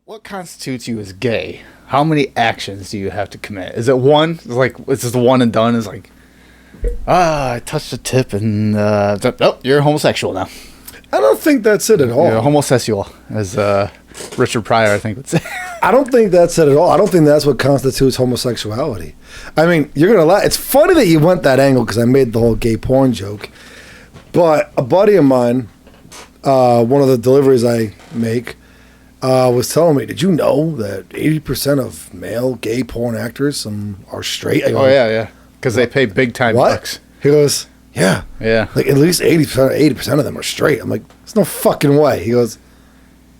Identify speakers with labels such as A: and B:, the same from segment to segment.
A: What constitutes you as gay? How many actions do you have to commit? Is it one? It's like, it's just one and done? Is like, I touched a tip and, oh, you're homosexual now.
B: I don't think that's it at all.
A: You're homosexual, as Richard Pryor, I think, would say.
B: I don't think that's it at all. I don't think that's what constitutes homosexuality. I mean, you're going to laugh. It's funny that you went that angle because I made the whole gay porn joke. But a buddy of mine, one of the deliveries I make, was telling me, did you know that 80% of male gay porn actors are straight? I go,
A: yeah. Because they pay big time bucks.
B: He goes, yeah.
A: Like
B: at least 80% of them are straight. I'm like, there's no fucking way. He goes,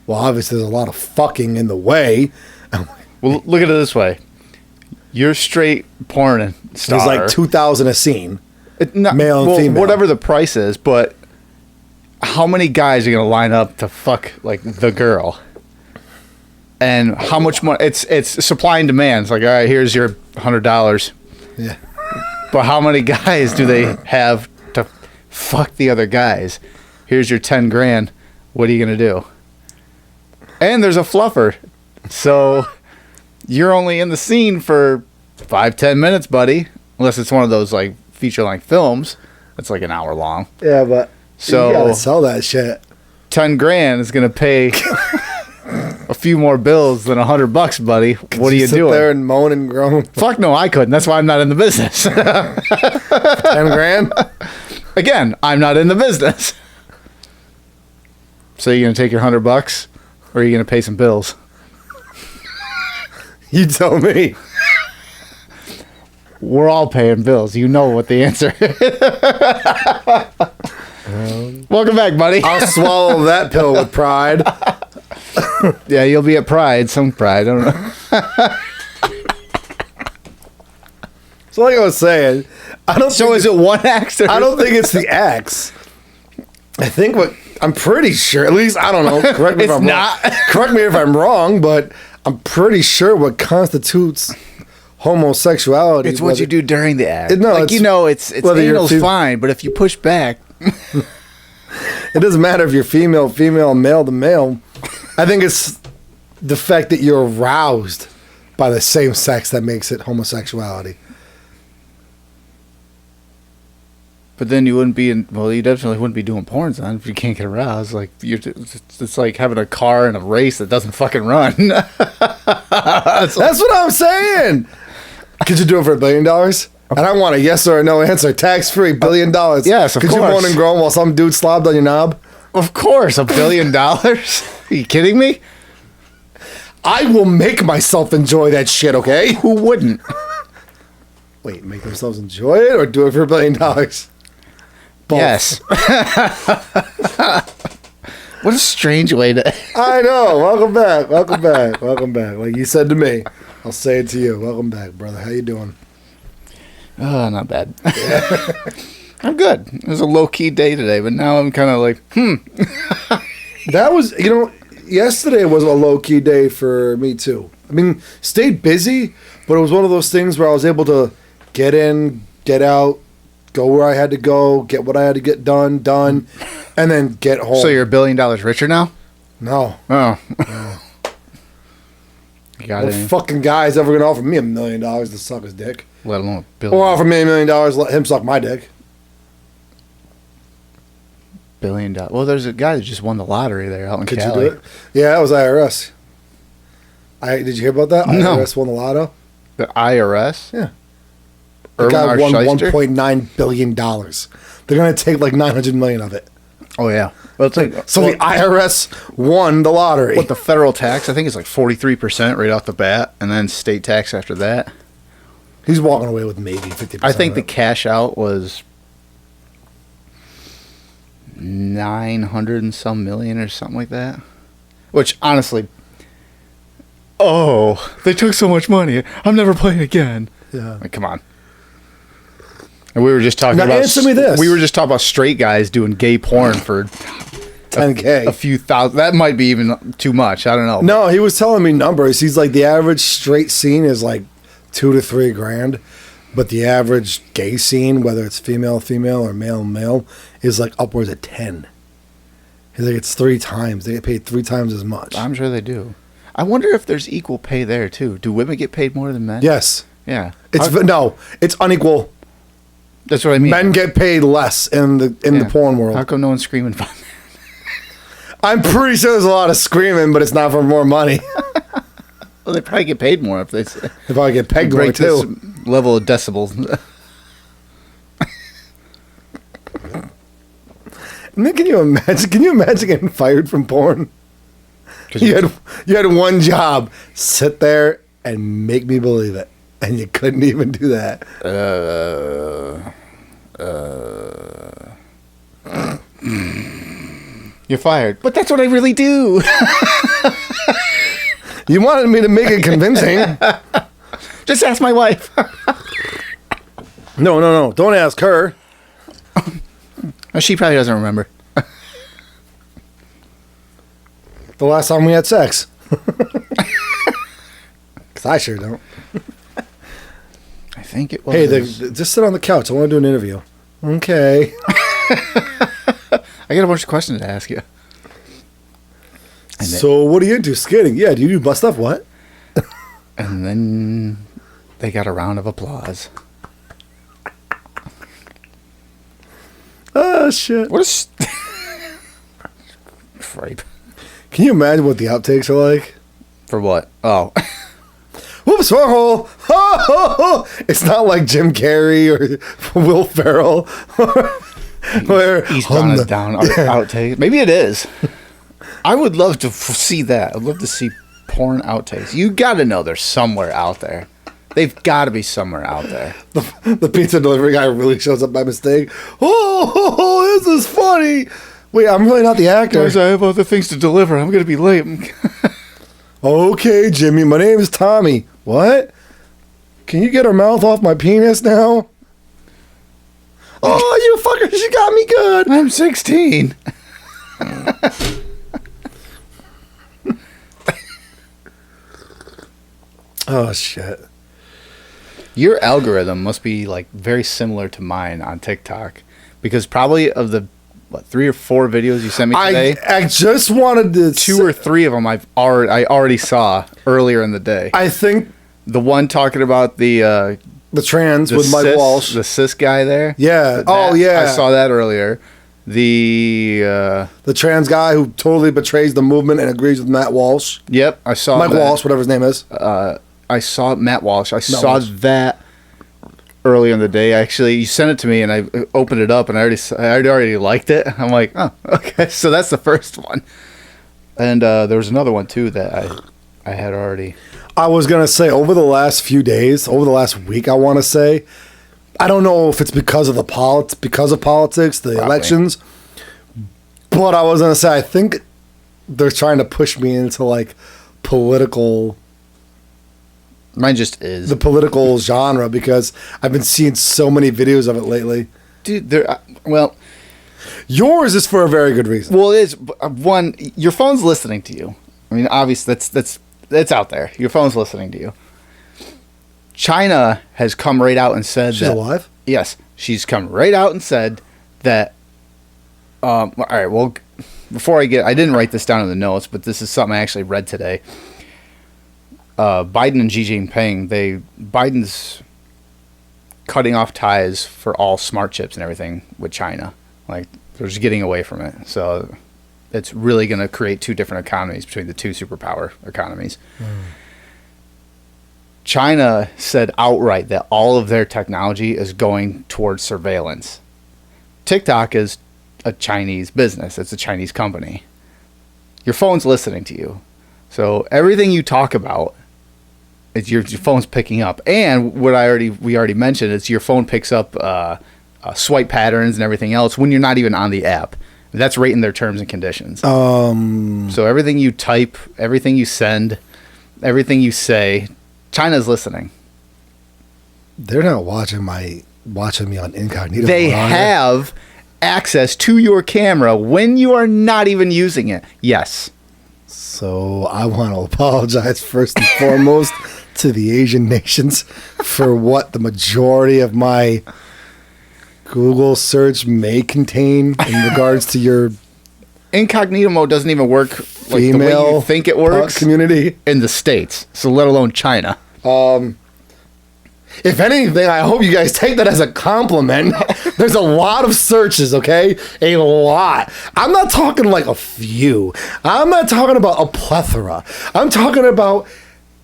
B: well, obviously there's a lot of fucking in the way. I'm like,
A: well, look at it this way. You're straight porn star.
B: It's like $2,000 a scene. Male and female.
A: Whatever the price is, but how many guys are going to line up to fuck like the girl? And how much money? It's supply and demand. It's like, all right, here's your $100.
B: Yeah.
A: But how many guys do they have to fuck the other guys? Here's your 10 grand. What are you going to do? And there's a fluffer. So you're only in the scene for 5-10 minutes, buddy. Unless it's one of those like feature-length films. That's like an hour long.
B: Yeah, but
A: so
B: you gotta sell that shit.
A: 10 grand is going to pay a few more bills than $100, buddy. What are you doing?
B: Sit there and moan and groan.
A: Fuck no, I couldn't. That's why I'm not in the business.
B: 10 grand?
A: Again, I'm not in the business. So you're going to take your $100 or are you going to pay some bills?
B: You tell me.
A: We're all paying bills. You know what the answer is. Welcome back, buddy.
B: I'll swallow that pill with pride.
A: Yeah, you'll be at Pride. Some Pride. I don't know.
B: So like I was saying,
A: is it one axe?
B: I don't think it's the axe. I think I'm pretty sure, at least, I don't know. Correct me if I'm wrong. Correct me if I'm wrong, but I'm pretty sure what constitutes homosexuality.
A: It's what you do during the act. It's anal's fine, but if you push back,
B: it doesn't matter if you're female, male to male. I think it's the fact that you're aroused by the same sex that makes it homosexuality.
A: But then you wouldn't be you definitely wouldn't be doing porn on if you can't get aroused. Like it's like having a car in a race that doesn't fucking run. That's
B: what I'm saying. Could you do it for $1 billion? And I want a yes or a no answer. Tax-free, $1 billion.
A: Yes, of course.
B: Could you moan and groan while some dude slobbed on your knob?
A: Of course, $1 billion. Are you kidding me?
B: I will make myself enjoy that shit, okay?
A: Who wouldn't?
B: Wait, make themselves enjoy it or do it for $1 billion? Both.
A: Yes. What a strange way to...
B: I know. Welcome back. Like you said to me, I'll say it to you. Welcome back, brother. How you doing?
A: Oh, not bad. I'm good. It was a low-key day today, but now I'm kind of like,
B: That was, yesterday was a low-key day for me, too. I mean, stayed busy, but it was one of those things where I was able to get in, get out, go where I had to go, get what I had to get done, and then get home.
A: So you're $1 billion richer now?
B: No.
A: Oh.
B: No.
A: Got
B: what fucking guy's ever going to offer me $1 million to suck his dick?
A: Let alone $1 billion.
B: Or offer me $1 million, let him suck my dick.
A: $1 billion. Well, there's a guy that just won the lottery there out in Cali.
B: Could you do it? Yeah, that was IRS. Did you hear about that?
A: No.
B: IRS won the lotto.
A: The IRS?
B: Yeah. The guy won $1.9 billion. They're going to take like $900 million of it.
A: Oh, yeah. Well, it's like,
B: so the IRS won the lottery.
A: What, the federal tax, I think, is like 43% right off the bat, and then state tax after that.
B: He's walking away with maybe 50%.
A: I think the cash out was 900 and some million or something like that. Which, honestly, they took so much money. I'm never playing again.
B: Yeah.
A: Like, come on. And we were just talking about...
B: answer me this.
A: We were just talking about straight guys doing gay porn for...
B: $10K.
A: A few thousand. That might be even too much. I don't know.
B: No, he was telling me numbers. He's like, the average straight scene is like $2 to $3 grand. But the average gay scene, whether it's female or male, is like upwards of 10. He's like, it's 3 times. They get paid 3 times as much.
A: I'm sure they do. I wonder if there's equal pay there too. Do women get paid more than men?
B: Yes.
A: Yeah.
B: No, it's unequal.
A: That's what I mean.
B: Men get paid less in the porn world.
A: How come no one's screaming for that?
B: I'm pretty sure there's a lot of screaming, but it's not for more money.
A: Well, they probably get paid more if they
B: probably get pegged more
A: break this
B: too.
A: level of decibels.
B: And then can you imagine getting fired from porn? You had one job, sit there and make me believe it, and you couldn't even do that.
A: You're fired. But that's what I really do.
B: You wanted me to make it convincing.
A: Just ask my wife.
B: No. Don't ask her.
A: She probably doesn't remember.
B: The last time we had sex. Because I sure don't.
A: I think it was.
B: Hey, just sit on the couch. I want to do an interview. Okay.
A: I got a bunch of questions to ask you.
B: So what are you into? Skating? Yeah, do you do butt stuff? What?
A: And then they got a round of applause.
B: Oh, shit.
A: What a fripe.
B: Can you imagine what the outtakes are like?
A: For what? Oh.
B: Whoops, hole. It's not like Jim Carrey or Will Ferrell. Where
A: He's on us down outtakes. Maybe it is. I would love to see that. I'd love to see porn outtakes. You got to know they're somewhere out there. They've got to be somewhere out there.
B: The pizza delivery guy really shows up by mistake. Oh, this is funny. Wait, I'm really not the actor.
A: Guys, I have other things to deliver. I'm going to be late.
B: Okay, Jimmy, my name is Tommy. What? Can you get her mouth off my penis now? Oh, you fucker, she got me good.
A: I'm 16.
B: Oh, shit.
A: Your algorithm must be like very similar to mine on TikTok, because probably of the 3 or 4 videos you sent me today,
B: I just wanted to
A: 2 or 3 of them I already saw earlier in the day.
B: I think
A: the one talking about the
B: trans with Mike Walsh,
A: the cis guy there.
B: Yeah.
A: I saw that earlier. The
B: trans guy who totally betrays the movement and agrees with Matt Walsh.
A: Yep, I saw
B: Mike Walsh, whatever his name is.
A: I saw Matt Walsh. I saw that earlier in the day. Actually, you sent it to me, and I opened it up, and I already liked it. I'm like, oh, okay. So that's the first one. And there was another one too that I had already.
B: I was gonna say over the last few days, over the last week, I want to say, I don't know if it's because of the politics, the elections, but I was gonna say I think they're trying to push me into like political.
A: Mine just is
B: the political genre because I've been seeing so many videos of it lately.
A: Dude, well,
B: yours is for a very good reason.
A: Well, it is. One, your phone's listening to you. I mean, obviously, that's out there. Your phone's listening to you. China has come right out and said
B: she's alive?
A: Yes, she's come right out and said that. All right, well, before I didn't write this down in the notes, but this is something I actually read today. Biden and Xi Jinping, Biden's cutting off ties for all smart chips and everything with China. Like, they're just getting away from it. So it's really going to create 2 different economies between the 2 superpower economies. China said outright that all of their technology is going towards surveillance. TikTok is a Chinese business. It's a Chinese company. Your phone's listening to you. So everything you talk about, your phone's picking up. And what we already mentioned is your phone picks up swipe patterns and everything else when you're not even on the app. That's right in their terms and conditions. So everything you type, everything you send, everything you say, China's listening.
B: They're not watching me on incognito.
A: They have access to your camera when you are not even using it. Yes.
B: So I want to apologize first and foremost to the Asian nations for what the majority of my Google search may contain in regards to your...
A: Incognito mode doesn't even work like the way you think it works
B: community
A: in the States. So let alone China.
B: If anything, I hope you guys take that as a compliment. There's a lot of searches, okay? A lot. I'm not talking like a few. I'm not talking about a plethora. I'm talking about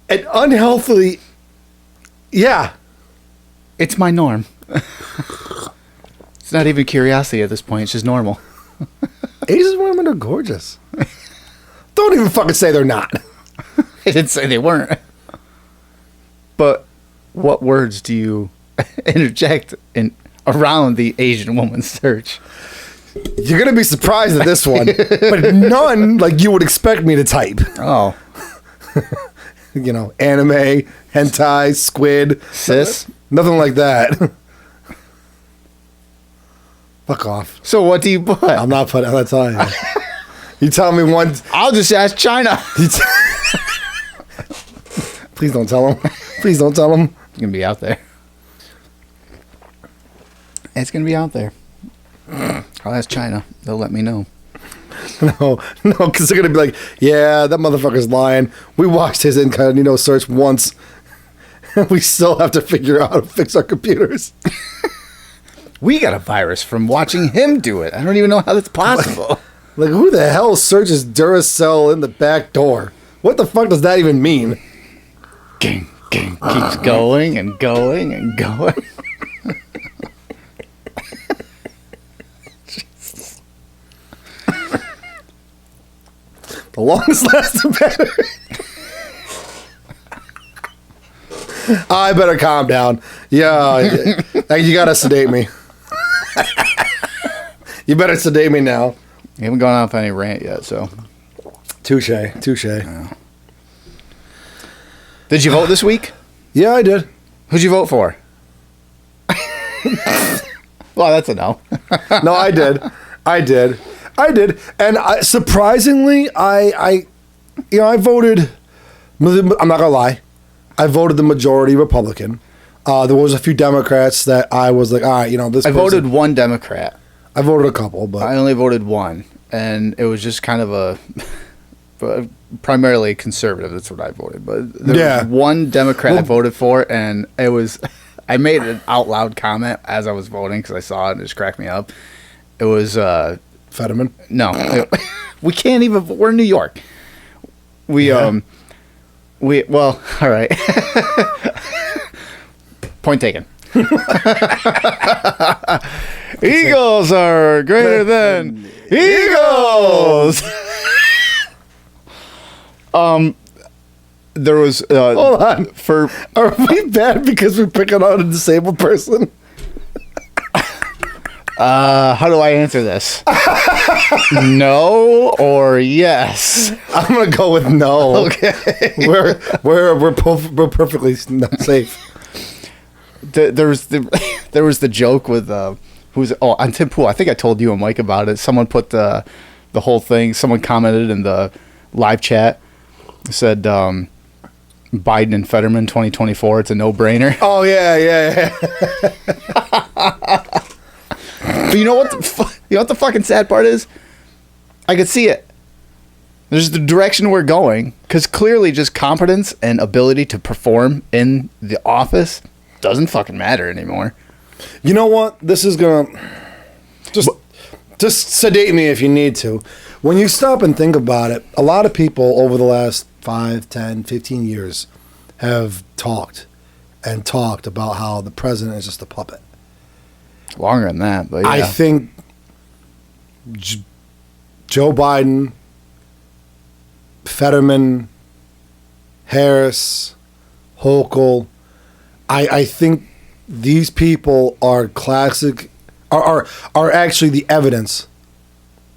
B: an unhealthy... Yeah.
A: It's my norm. It's not even curiosity at this point. It's just normal.
B: Asian women are gorgeous. Don't even fucking say they're not.
A: I didn't say they weren't. But what words do you interject in around the Asian woman search?
B: You're going to be surprised at this one. But none like you would expect me to type.
A: Oh.
B: You know, anime, hentai, squid.
A: Sis?
B: Nothing like that. Fuck off.
A: So what do you put?
B: I'm not telling you. You tell me one.
A: I'll just ask China.
B: Please don't tell him. Please don't tell him.
A: It's going to be out there. It's going to be out there. I'll ask China. They'll let me know.
B: No, because they're going to be like, yeah, that motherfucker's lying. We watched his incognito search once. And we still have to figure out how to fix our computers.
A: We got a virus from watching him do it. I don't even know how that's possible.
B: Like, who the hell searches Duracell in the back door? What the fuck does that even mean?
A: Gang, keeps going and going and going.
B: The longest lasting battery. I better calm down. Yeah, you gotta sedate me. You better sedate me now.
A: You haven't gone off any rant yet, so.
B: Touche.
A: Yeah. Did you vote this week?
B: Yeah, I did.
A: Who'd you vote for? Well, that's a no.
B: No, I did. And surprisingly, I voted. I'm not gonna lie. I voted the majority Republican. There was a few Democrats that I was like, all right, this.
A: I voted one Democrat.
B: I voted a couple, but
A: I only voted one, and it was just kind of primarily conservative. That's what I voted. But there was one Democrat I voted for, and it was. I made an out loud comment as I was voting because I saw it and it just cracked me up. It was
B: Fetterman.
A: No, we can't even. We're in New York. Well, all right. Point taken. Eagles are greater than Eagles. There was
B: hold on. Are we bad because we're picking on a disabled person?
A: How do I answer this? No or yes?
B: I'm gonna go with no.
A: Okay.
B: We're perfectly safe.
A: There was the joke with on Tim Pool. I think I told you and Mike about it. Someone put the whole thing. Someone commented in the live chat. Said Biden and Fetterman 2024. It's a no-brainer.
B: Oh yeah.
A: But you know what? You know what the fucking sad part is? I could see it. There's the direction we're going, because clearly just competence and ability to perform in the office doesn't fucking matter anymore.
B: You know what? This is gonna just sedate me if you need to. When you stop and think about it, a lot of people over the last 5, 10, 15 years have talked about how the president is just a puppet.
A: Longer than that, but yeah.
B: I think Joe Biden, Fetterman, Harris, Hochul, I think these people are classic, are actually the evidence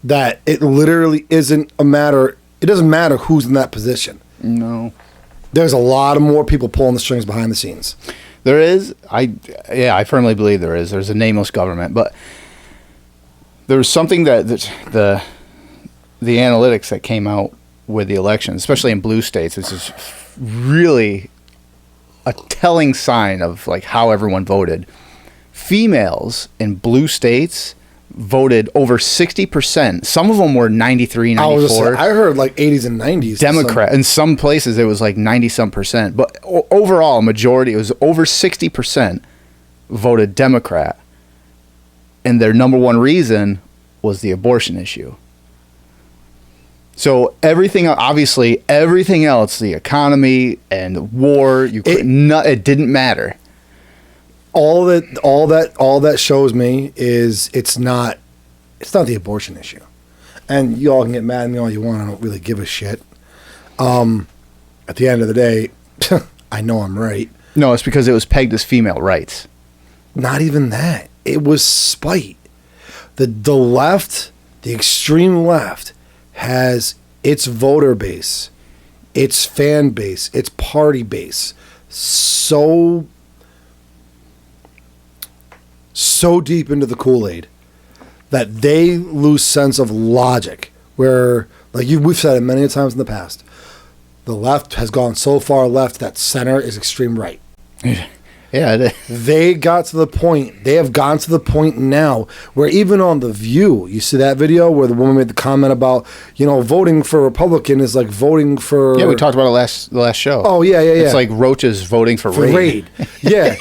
B: that it literally isn't a matter, it doesn't matter who's in that position.
A: No.
B: There's a lot of more people pulling the strings behind the scenes.
A: There is. I firmly believe there is. There's a nameless government, but there's something that the analytics that came out with the election, especially in blue states, is just really a telling sign of like how everyone voted. Females in blue states voted over 60%. Some of them were 93,
B: I
A: 94.
B: I heard like 80s and 90s.
A: Democrat. In some places, it was like 90-some percent. But overall, majority, it was over 60% voted Democrat. And their number one reason was the abortion issue. So everything, obviously, everything else, the economy and war, it didn't matter.
B: All that shows me is it's not the abortion issue. And you all can get mad at me all you want. I don't really give a shit. At the end of the day, I know I'm right.
A: No, it's because it was pegged as female rights.
B: Not even that. It was spite. The left, the extreme left, has its voter base, its fan base, its party base so deep into the Kool-Aid that they lose sense of logic. Where, like we've said it many times in the past, the left has gone so far left that center is extreme right.
A: Yeah,
B: they have gotten to the point now where even on The View, you see that video where the woman made the comment about, voting for Republican is like voting for...
A: Yeah, we talked about it the last show.
B: Oh, yeah.
A: It's like roaches voting for Raid.
B: Yeah.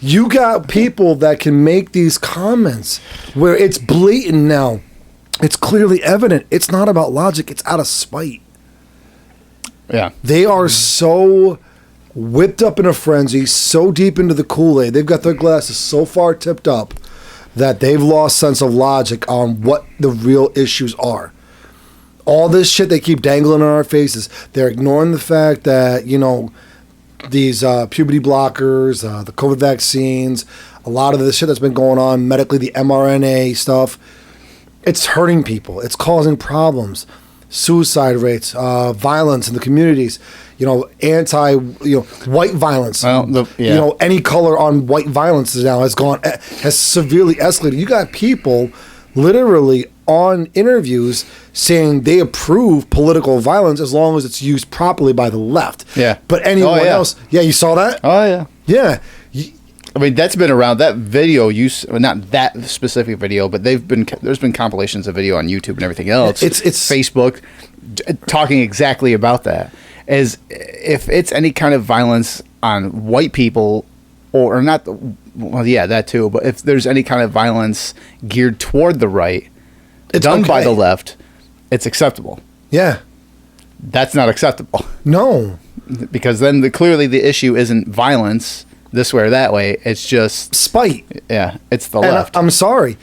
B: You got people that can make these comments where it's blatant now. It's clearly evident. It's not about logic. It's out of spite.
A: Yeah.
B: They are so... whipped up in a frenzy, so deep into the Kool-Aid, they've got their glasses so far tipped up that they've lost sense of logic on what the real issues are. All this shit they keep dangling in our faces, they're ignoring the fact that, these puberty blockers, the COVID vaccines, a lot of the shit that's been going on medically, the mRNA stuff, it's hurting people. It's causing problems. Suicide rates, violence in the communities, white violence.
A: Well,
B: any color on white violence now has severely escalated. You got people literally on interviews saying they approve political violence as long as it's used properly by the left.
A: Yeah.
B: But anyone else, you saw that?
A: Oh, yeah.
B: Yeah.
A: I mean, that's been around. That video, not that specific video, but there's been compilations of video on YouTube and everything else.
B: It's
A: Facebook talking exactly about that. As if it's any kind of violence on white people, or not, well, yeah, that too. But if there's any kind of violence geared toward the right, it's done by the left, it's acceptable.
B: Yeah.
A: That's not acceptable.
B: No.
A: Because then clearly the issue isn't violence this way or that way. It's just
B: spite.
A: Yeah, it's the left.
B: I'm sorry.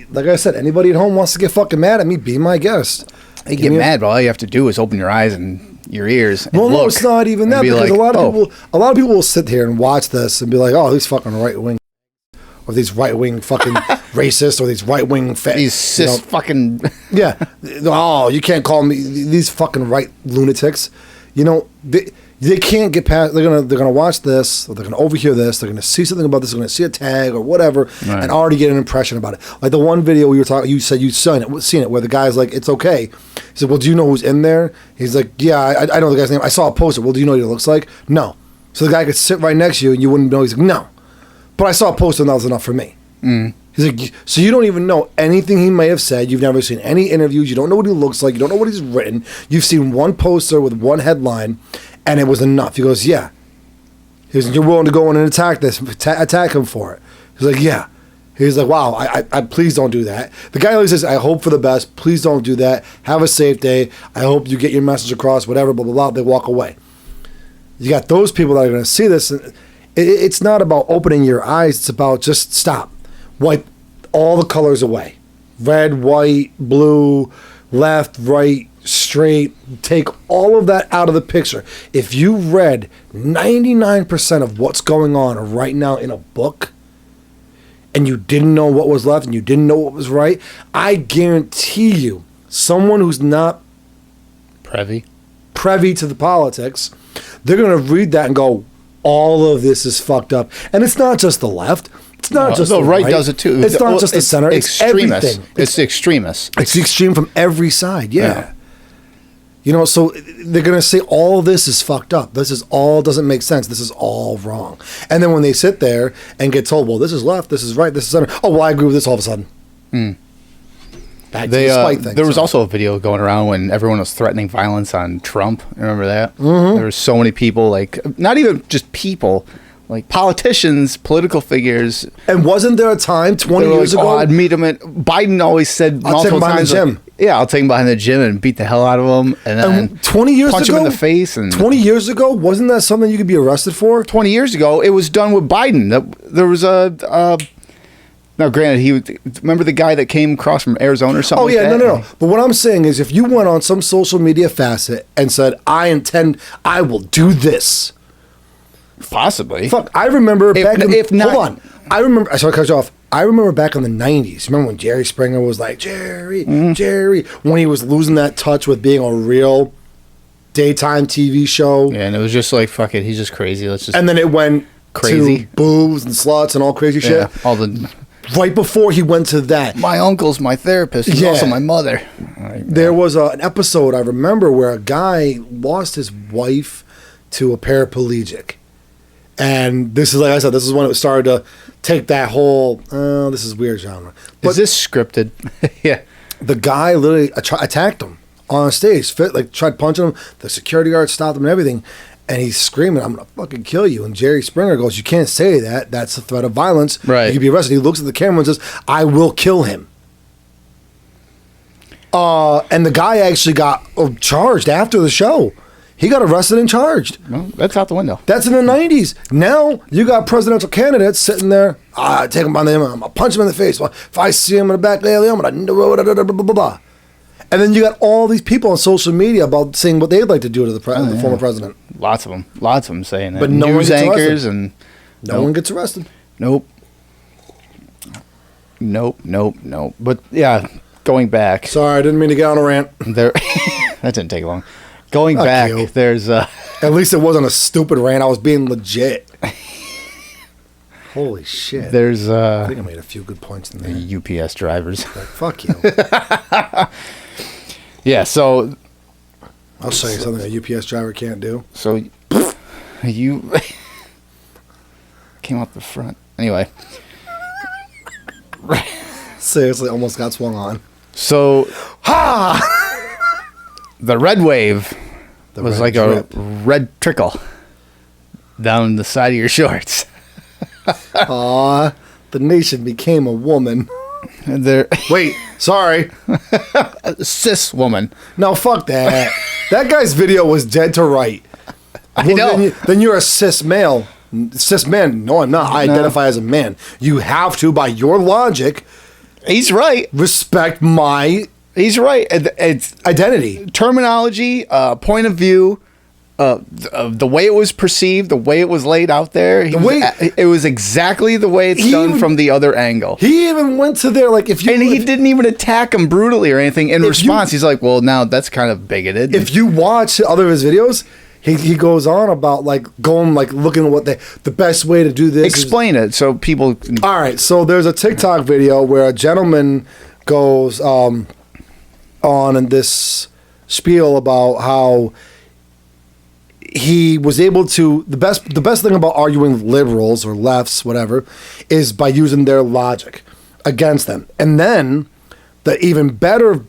B: Like I said, anybody at home wants to get fucking mad at me, be my guest.
A: You get mad, but all you have to do is open your eyes and your ears. And
B: no, it's not even that, because
A: like,
B: a lot of people will sit here and watch this and be like, "Oh, these fucking right wing, or these right wing fucking racist, or these right wing
A: these cis fucking
B: yeah." Oh, you can't call me these fucking right lunatics. They can't get past. They're gonna watch this, or they're gonna overhear this. They're gonna see something about this. They're gonna see a tag or whatever, right, and already get an impression about it. Like the one video we were talking, you said you'd seen it, where the guy's like, "It's okay." He said, "Well, do you know who's in there?" He's like, "Yeah, I know the guy's name. I saw a poster." "Well, do you know what he looks like?" "No." So the guy could sit right next to you and you wouldn't know. He's like, "No," "But I saw a poster and that was enough for me."
A: Mm.
B: He's like, "So you don't even know anything he may have said. You've never seen any interviews. You don't know what he looks like. You don't know what he's written. You've seen one poster with one headline, and it was enough." He goes, "Yeah." He goes, "You're willing to go in and attack him for it?" He's like, "Yeah." He's like, "Wow, I please don't do that." The guy always says, "I hope for the best. Please don't do that. Have a safe day. I hope you get your message across, whatever, blah, blah, blah." They walk away. You got those people that are going to see this. And it's not about opening your eyes. It's about just stop. Wipe all the colors away. Red, white, blue, left, right, straight. Take all of that out of the picture. If you read 99% of what's going on right now in a book, and you didn't know what was left and you didn't know what was right, I guarantee you, someone who's not
A: privy
B: to the politics, they're going to read that and go, all of this is fucked up. And it's not just the left. It's not just the right.
A: Does it too.
B: It's not just the center. It's everything.
A: It's the extremists.
B: It's the extreme from every side. Yeah. You know, so they're going to say all this is fucked up. This is all doesn't make sense. This is all wrong. And then when they sit there and get told, well, this is left, this is right, this is center. Oh, well, I agree with this all of a sudden. Back to the spite thing.
A: There was also a video going around when everyone was threatening violence on Trump. Remember that? There were so many people, like, not even just people, like politicians, political figures.
B: And wasn't there a time 20 years ago?
A: Oh, I'd meet him at. Biden always said
B: I'll take him
A: multiple
B: behind
A: times,
B: the gym.
A: Yeah, I'll take him behind the gym and beat the hell out of him, and then
B: 20 years
A: punch
B: ago,
A: him in the face. And
B: 20 years ago, wasn't that something you could be arrested for?
A: 20 years ago, it was done with Biden. There was a. Now, granted, remember the guy that came across from Arizona or something?
B: Oh, yeah,
A: like that?
B: no. But what I'm saying is if you went on some social media facet and said, I will do this.
A: Possibly.
B: Fuck, I remember back in...
A: if not-
B: Hold on. I remember... I cut you off. I remember back in the 90s. Remember when Jerry Springer was like, Jerry, when he was losing that touch with being a real daytime TV show.
A: Yeah, and it was just like, fuck it, he's just crazy. Let's just...
B: And then it went
A: crazy.
B: to boobs and sluts and all crazy shit.
A: all the...
B: Right before he went to that.
A: My uncle's my therapist. He's also my mother.
B: There was an episode I remember where a guy lost his wife to a paraplegic. And this is, like I said, this is when it started to take that whole, this is weird genre. But
A: Is this scripted? Yeah.
B: the guy literally attacked him on stage, tried punching him. The security guard stopped him and everything. And he's screaming, I'm going to fucking kill you. And Jerry Springer goes, you can't say that. That's a threat of violence.
A: Right.
B: You could be arrested. He looks at the camera and says, I will kill him. And the guy actually got charged after the show. He got arrested and charged.
A: Well, that's out the window.
B: That's in the 90s. Now, you got presidential candidates sitting there. Take him by the name. I'm going to punch him in the face. If I see him in the back alley, I'm going to blah, blah, blah, blah. And then you got all these people on social media about saying what they'd like to do to the former president.
A: Lots of them saying that.
B: But no
A: News
B: one gets
A: anchors
B: arrested.
A: and
B: No one gets arrested.
A: Nope. But yeah, going back.
B: Sorry, I didn't mean to get on a rant.
A: There, that didn't take long. Going
B: Fuck
A: back,
B: you.
A: there's
B: At least it wasn't a stupid rant. I was being legit. Holy shit.
A: there's
B: I think I made a few good points in there.
A: UPS drivers.
B: Like, fuck you.
A: Yeah, so
B: I'll show you something a UPS driver can't do.
A: So you came up the front. Anyway.
B: Seriously, almost got swung on.
A: So the red wave was
B: red
A: like
B: drip.
A: a red trickle down the side of your shorts.
B: Aw, the nation became a woman.
A: And there
B: Wait, sorry.
A: a cis woman.
B: No, fuck that. That guy's video was dead to right.
A: I know.
B: Then you're a cis male. Cis man. No, I'm not. I identify as a man. You have to, by your logic,
A: He's right.
B: respect my
A: He's right. It's
B: identity.
A: terminology, point of view, the way it was perceived, the way it was laid out there. It was exactly the way it's done from the other angle.
B: He even went to there, like, if you...
A: And he didn't even attack him brutally or anything. In response, he's like, well, now that's kind of bigoted.
B: If you watch other of his videos, he goes on about, like, going, like, looking at what the best way to do this
A: Explain it so people...
B: All right, so there's a TikTok video where a gentleman goes on in this spiel about how he was able to... The best thing about arguing with liberals or lefts, whatever, is by using their logic against them. And then the even better...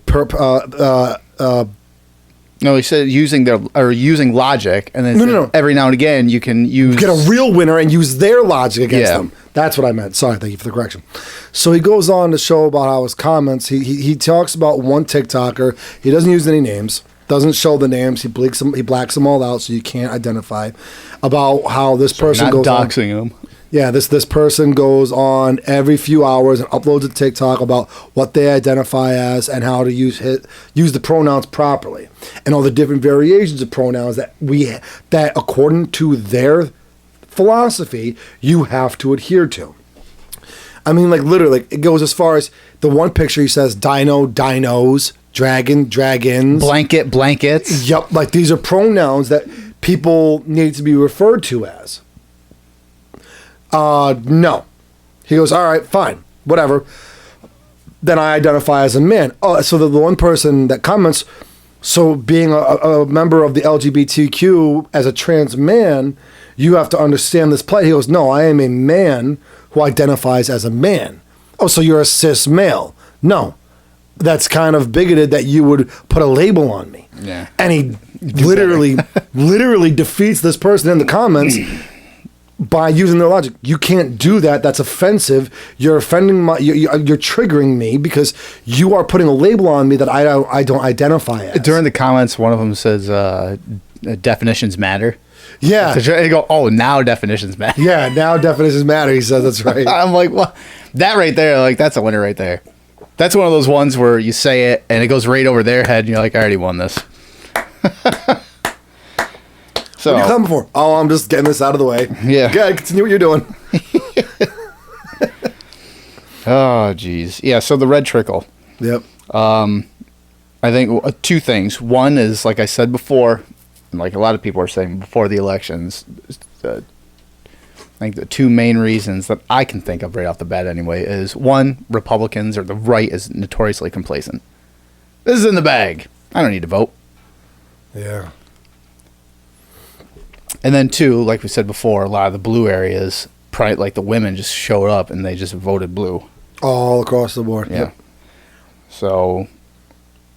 A: No, he said using logic, and then
B: No.
A: every now and again you can use...
B: get a real winner and use their logic against
A: Yeah.
B: them. That's what I meant. Sorry, thank you for the correction. So he goes on to show about how his comments, he talks about one TikToker, he doesn't use any names, doesn't show the names, he blacks them all out so you can't identify, about how this person
A: not
B: goes
A: doxing
B: on.
A: him.
B: Yeah, this person goes on every few hours and uploads a TikTok about what they identify as and how to use the pronouns properly, and all the different variations of pronouns that according to their philosophy you have to adhere to. I mean, like, literally, it goes as far as the one picture he says dino, dinos, dragon, dragons,
A: Blanket, blankets.
B: Yep, like these are pronouns that people need to be referred to as. No. He goes, all right, fine, whatever. Then I identify as a man. Oh, so the one person that comments So being a member of the LGBTQ as a trans man, you have to understand this plight. He goes, no, I am a man who identifies as a man. Oh, so you're a cis male. No, that's kind of bigoted that you would put a label on me.
A: Yeah.
B: And he literally defeats this person in the comments by using their logic. You can't do that. That's offensive. You're offending you're triggering me because you are putting a label on me that I don't identify as.
A: During the comments, one of them says definitions matter.
B: Yeah.
A: So they go, oh, now definitions matter.
B: Yeah, now definitions matter. He says that's right.
A: I'm like, well, that right there, like, that's a winner right there. That's one of those ones where you say it and it goes right over their head and you're like, I already won this. So,
B: what are you coming for? Oh, I'm just getting this out of the way.
A: Yeah.
B: Go ahead, continue what you're doing.
A: Oh, geez. Yeah, so the red trickle.
B: Yep.
A: I think two things. One is, like I said before, and like a lot of people are saying before the elections, I think the two main reasons that I can think of right off the bat anyway is, one, Republicans or the right is notoriously complacent. This is in the bag. I don't need to vote.
B: Yeah.
A: And then two, like we said before, a lot of the blue areas, like the women just showed up and they just voted blue.
B: All across the board.
A: Yeah. Yep. So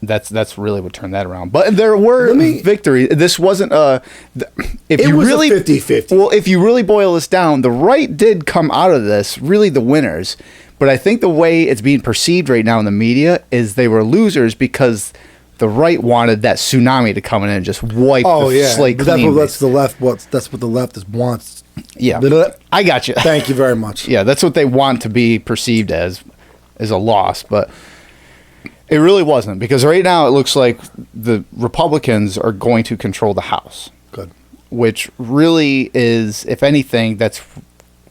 A: that's really what turned that around. But there were victories. This wasn't a
B: 50-50.
A: Well, if you really boil this down, the right did come out of this really the winners. But I think the way it's being perceived right now in the media is they were losers because the right wanted that tsunami to come in and just wipe the slate clean.
B: That's the left. That's what the left wants.
A: Yeah, I got you.
B: Thank you very much.
A: Yeah, that's what they want to be perceived as a loss, but it really wasn't, because right now it looks like the Republicans are going to control the House.
B: Good.
A: Which really is, if anything, that's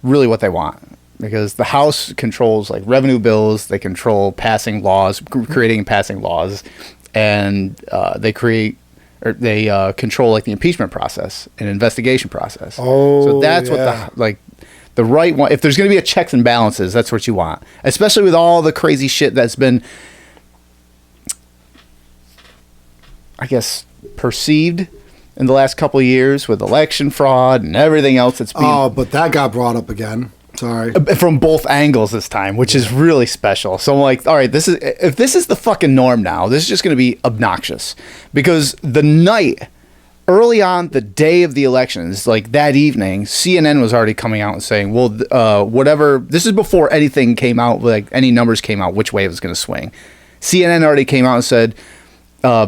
A: really what they want. Because the House controls like revenue bills, they control passing laws, creating and passing laws, and they control like the impeachment process and investigation process.
B: Oh,
A: so that's what the right want. If there's going to be a checks and balances, that's what you want, especially with all the crazy shit that's been, I guess, perceived in the last couple of years with election fraud and everything else that's being...
B: Oh, but that got brought up again. Sorry.
A: From both angles this time, which is really special. So I'm like, all right, if this is the fucking norm now, this is just going to be obnoxious. Because the night, early on, the day of the elections, like that evening, CNN was already coming out and saying, well, whatever, this is before anything came out, like any numbers came out, which way it was going to swing. CNN already came out and said,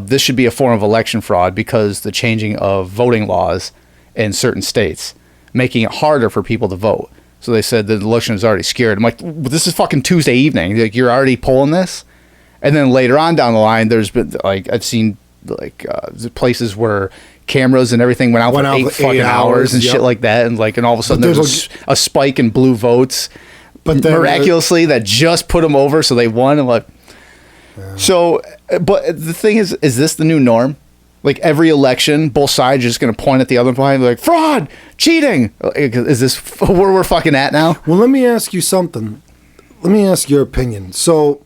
A: this should be a form of election fraud because the changing of voting laws in certain states, making it harder for people to vote. So they said the election is already scared. I'm like, this is fucking Tuesday evening. Like, you're already polling this? And then later on down the line, there's been, like, I've seen, like, places where cameras and everything went out for 8 fucking hours and shit like that. And, like, and all of a sudden there's a spike in blue votes. But then miraculously, that just put them over, so they won. And, like, so, but the thing is this the new norm? Like, every election, both sides are just going to point at the other side, like, fraud, cheating. Is this where we're fucking at now?
B: Well, let me ask you something. Let me ask your opinion. So,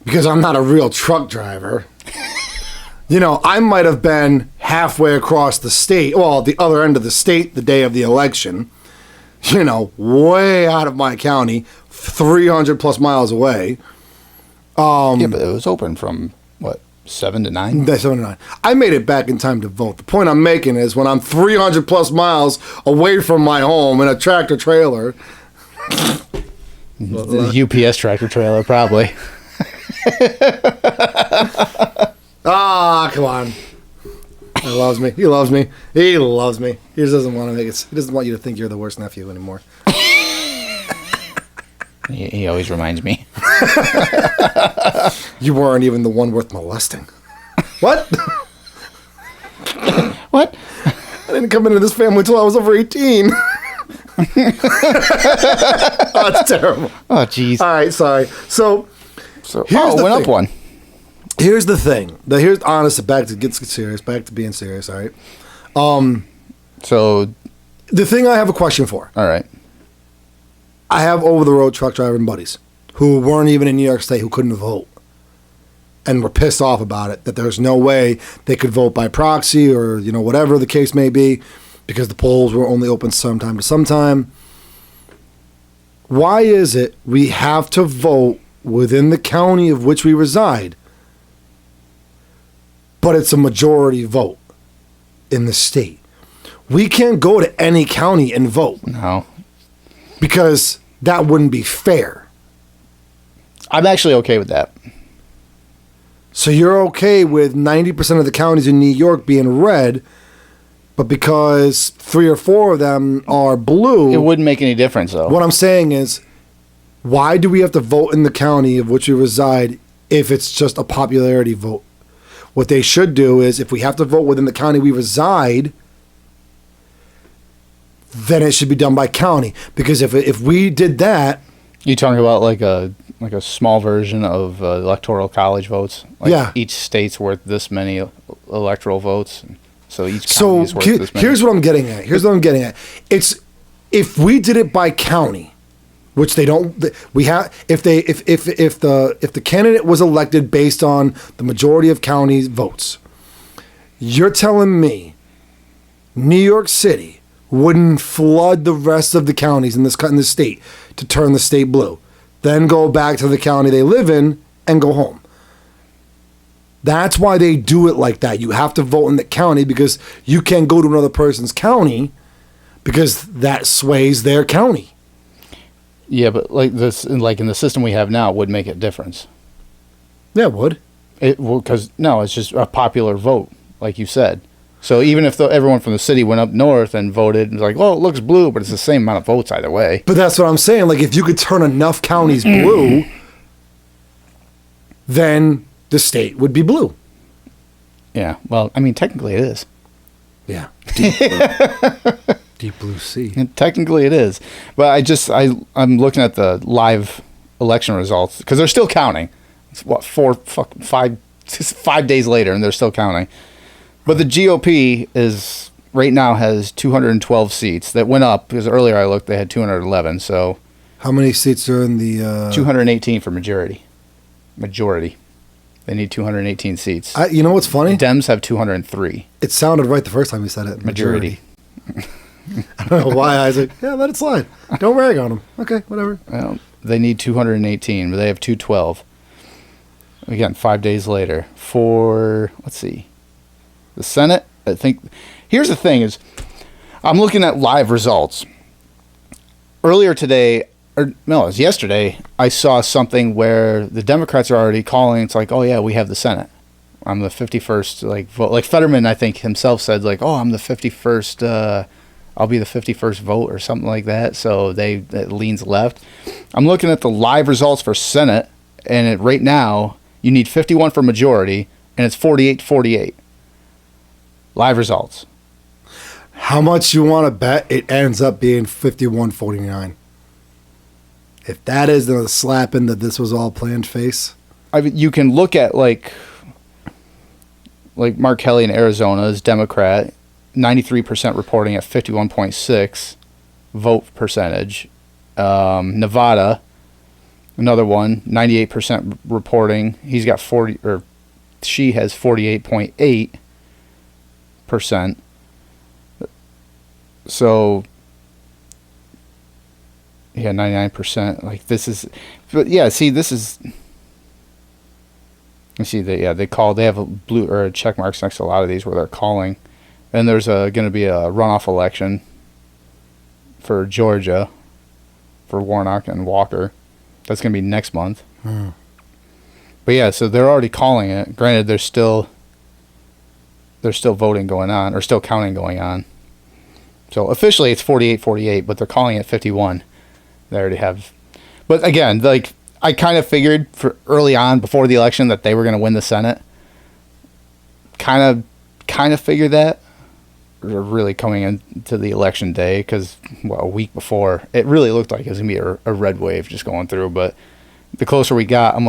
B: because I'm not a real truck driver, I might have been halfway across the state, well, the other end of the state the day of the election, way out of my county, 300 plus miles away.
A: Yeah, but it was open from, what? 7 to 9?
B: 7 to 9. I made it back in time to vote. The point I'm making is when I'm 300 plus miles away from my home in a tractor trailer.
A: The UPS tractor trailer, probably.
B: Come on. He loves me. He loves me. He loves me. He just doesn't want to make it. He doesn't want you to think you're the worst nephew anymore.
A: He always reminds me.
B: You weren't even the one worth molesting. What?
A: What?
B: I didn't come into this family until I was over 18. Oh, it's terrible.
A: Oh, jeez.
B: All right, sorry. So here's the
A: went
B: thing.
A: Up one.
B: Here's the thing. Here's honest. Back to get serious. Back to being serious. All right.
A: So
B: the thing I have a question for.
A: All right.
B: I have over-the-road truck driving buddies who weren't even in New York State who couldn't vote. and were pissed off about it, that there's no way they could vote by proxy or, whatever the case may be, because the polls were only open sometime to sometime. Why is it we have to vote within the county of which we reside, but it's a majority vote in the state? We can't go to any county and vote.
A: No.
B: Because that wouldn't be fair.
A: I'm actually okay with that.
B: So you're okay with 90% of the counties in New York being red, but because 3 or 4 of them are blue...
A: It wouldn't make any difference, though.
B: What I'm saying is, why do we have to vote in the county of which we reside if it's just a popularity vote? What they should do is, if we have to vote within the county we reside, then it should be done by county. Because if we did that...
A: You talking about like a small version of electoral college votes? Like
B: yeah.
A: Each state's worth this many electoral votes, so each county is worth this many.
B: Here's what I'm getting at. It's if we did it by county, which they don't. We have if the candidate was elected based on the majority of counties votes. You're telling me New York City wouldn't flood the rest of the counties in this state to turn the state blue, then go back to the county they live in and go home. That's why they do it like that. You have to vote in the county because you can't go to another person's county because that sways their county.
A: Yeah, but like this, like in the system we have now, it would make a difference.
B: Yeah, it would.
A: Because it's just a popular vote, like you said. So even if everyone from the city went up north and voted, and was like, well, it looks blue, but it's the same amount of votes either way.
B: But that's what I'm saying. Like, if you could turn enough counties blue, then the state would be blue.
A: Yeah. Well, I mean, technically it is.
B: Yeah. Deep blue. Deep blue sea.
A: And technically it is. But I'm looking at the live election results because they're still counting. It's 5 days later, and they're still counting. But the GOP is right now has 212 seats. That went up because earlier I looked, they had 211. So
B: how many seats are in the
A: 218 for majority. They need 218 seats.
B: You know what's funny?
A: Dems have 203.
B: It sounded right the first time you said it.
A: Majority.
B: I don't know why I was like, yeah, let it slide. Don't rag on them. Okay, whatever.
A: Well, they need 218, but they have 212. Again, 5 days later. For, let's see, the Senate, I think. Here's the thing is, I'm looking at live results. Earlier today, it was yesterday, I saw something where the Democrats are already calling. It's like, oh, yeah, we have the Senate. I'm the 51st, vote. Like Fetterman, I think, himself said, I'm the 51st, I'll be the 51st vote or something like that. So that leans left. I'm looking at the live results for Senate, and right now, you need 51 for majority, and it's 48-48. Live results.
B: How much you want to bet it ends up being 51-49? If that isn't a slap in that this was all planned face.
A: I mean, you can look at like Mark Kelly in Arizona is Democrat, 93% reporting at 51.6 vote percentage. Nevada, another one, 98% reporting. He's got 40, or she has 48.8%. So, yeah, 99%. Like this is, but yeah, see, this is. You see that? Yeah, they have a blue or check marks next to a lot of these where they're calling, and there's going to be a runoff election for Georgia, for Warnock and Walker. That's going to be next month. But yeah, so they're already calling it. Granted, there's still voting going on, or still counting going on. So officially it's 48-48, but they're calling it 51. They already have. But again, I kind of figured for early on before the election that they were going to win the Senate. Kind of figured that. Really coming into the election day, because a week before it really looked like it was going to be a red wave just going through. But the closer we got,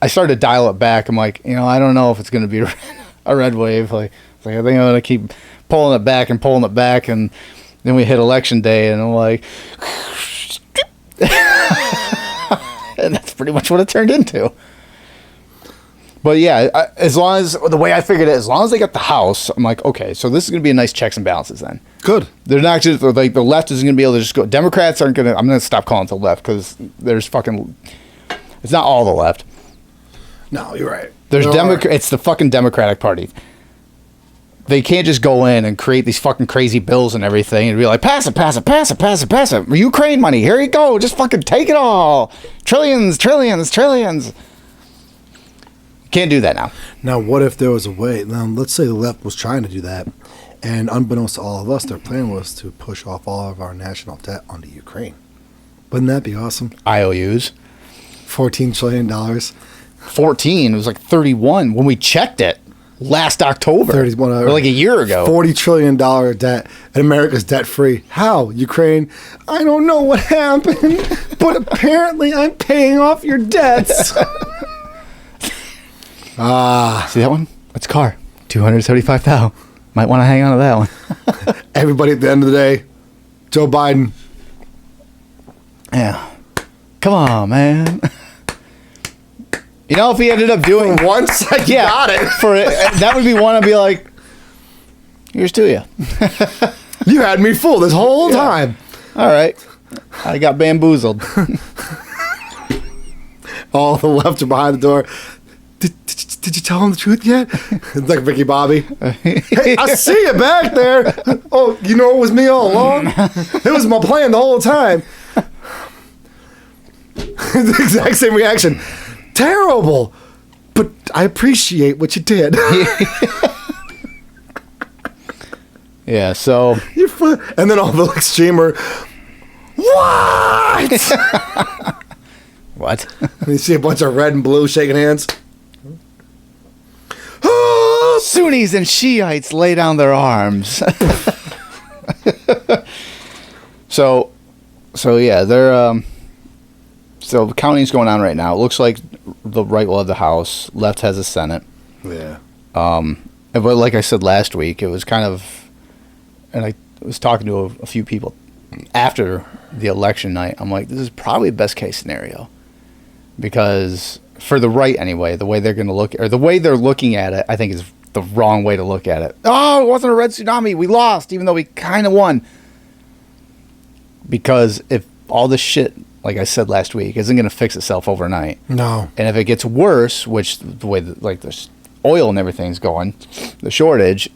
A: I started to dial it back. I'm like, I don't know if it's going to be a red wave. I think I'm going to keep pulling it back, and then we hit election day, and I'm like, and that's pretty much what it turned into. But yeah, as long as the way I figured it, as long as they got the House, I'm like, okay, so this is going to be a nice checks and balances then.
B: Good.
A: They're not just like the left isn't going to be able to just go. Democrats aren't going to. I'm going to stop calling it the left because there's fucking. It's not all the left.
B: No, you're right.
A: There's It's the fucking Democratic Party. They can't just go in and create these fucking crazy bills and everything and be like, pass it, pass it, pass it, pass it, pass it. Ukraine money, here you go. Just fucking take it all. Trillions, trillions, trillions. Can't do that now.
B: Now, what if there was a way? Now, let's say the left was trying to do that, and unbeknownst to all of us, their plan was to push off all of our national debt onto Ukraine. Wouldn't that be awesome?
A: IOUs.
B: $14 trillion.
A: 14. It was like 31 when we checked it last October.
B: 31,
A: or like a year ago.
B: $40 trillion debt, and America's debt free. How? Ukraine? I don't know what happened, but apparently I'm paying off your debts.
A: See that one? It's a car. $275,000. Might want to hang on to that one.
B: Everybody at the end of the day, Joe Biden.
A: Yeah. Come on, man. You know, if he ended up doing
B: once, I got it.
A: That would be one I'd be like, here's to you.
B: You had me fooled this whole time.
A: All right. I got bamboozled.
B: All the left are behind the door. Did you tell him the truth yet? It's like Ricky Bobby. Hey, I see you back there. Oh, you know it was me all along? It was my plan the whole time. The exact same reaction. Terrible. But I appreciate what you did.
A: Yeah, so...
B: And then all the extremer... What?
A: What?
B: And you see a bunch of red and blue shaking hands.
A: Sunnis and Shiites lay down their arms. So yeah, they're so the counting's going on right now. It looks like the right will have the House, left has the Senate.
B: Yeah.
A: But like I said last week, it was kind of, and I was talking to a few people after the election night. I'm like, this is probably the best case scenario, because for the right anyway, the way they're going to look, or the way they're looking at it, I think is the wrong way to look at it. Oh, it wasn't a red tsunami. We lost, even though we kind of won. Because if all this shit, like I said last week, isn't going to fix itself overnight.
B: No.
A: And if it gets worse, which the way like the oil and everything's going, the shortage,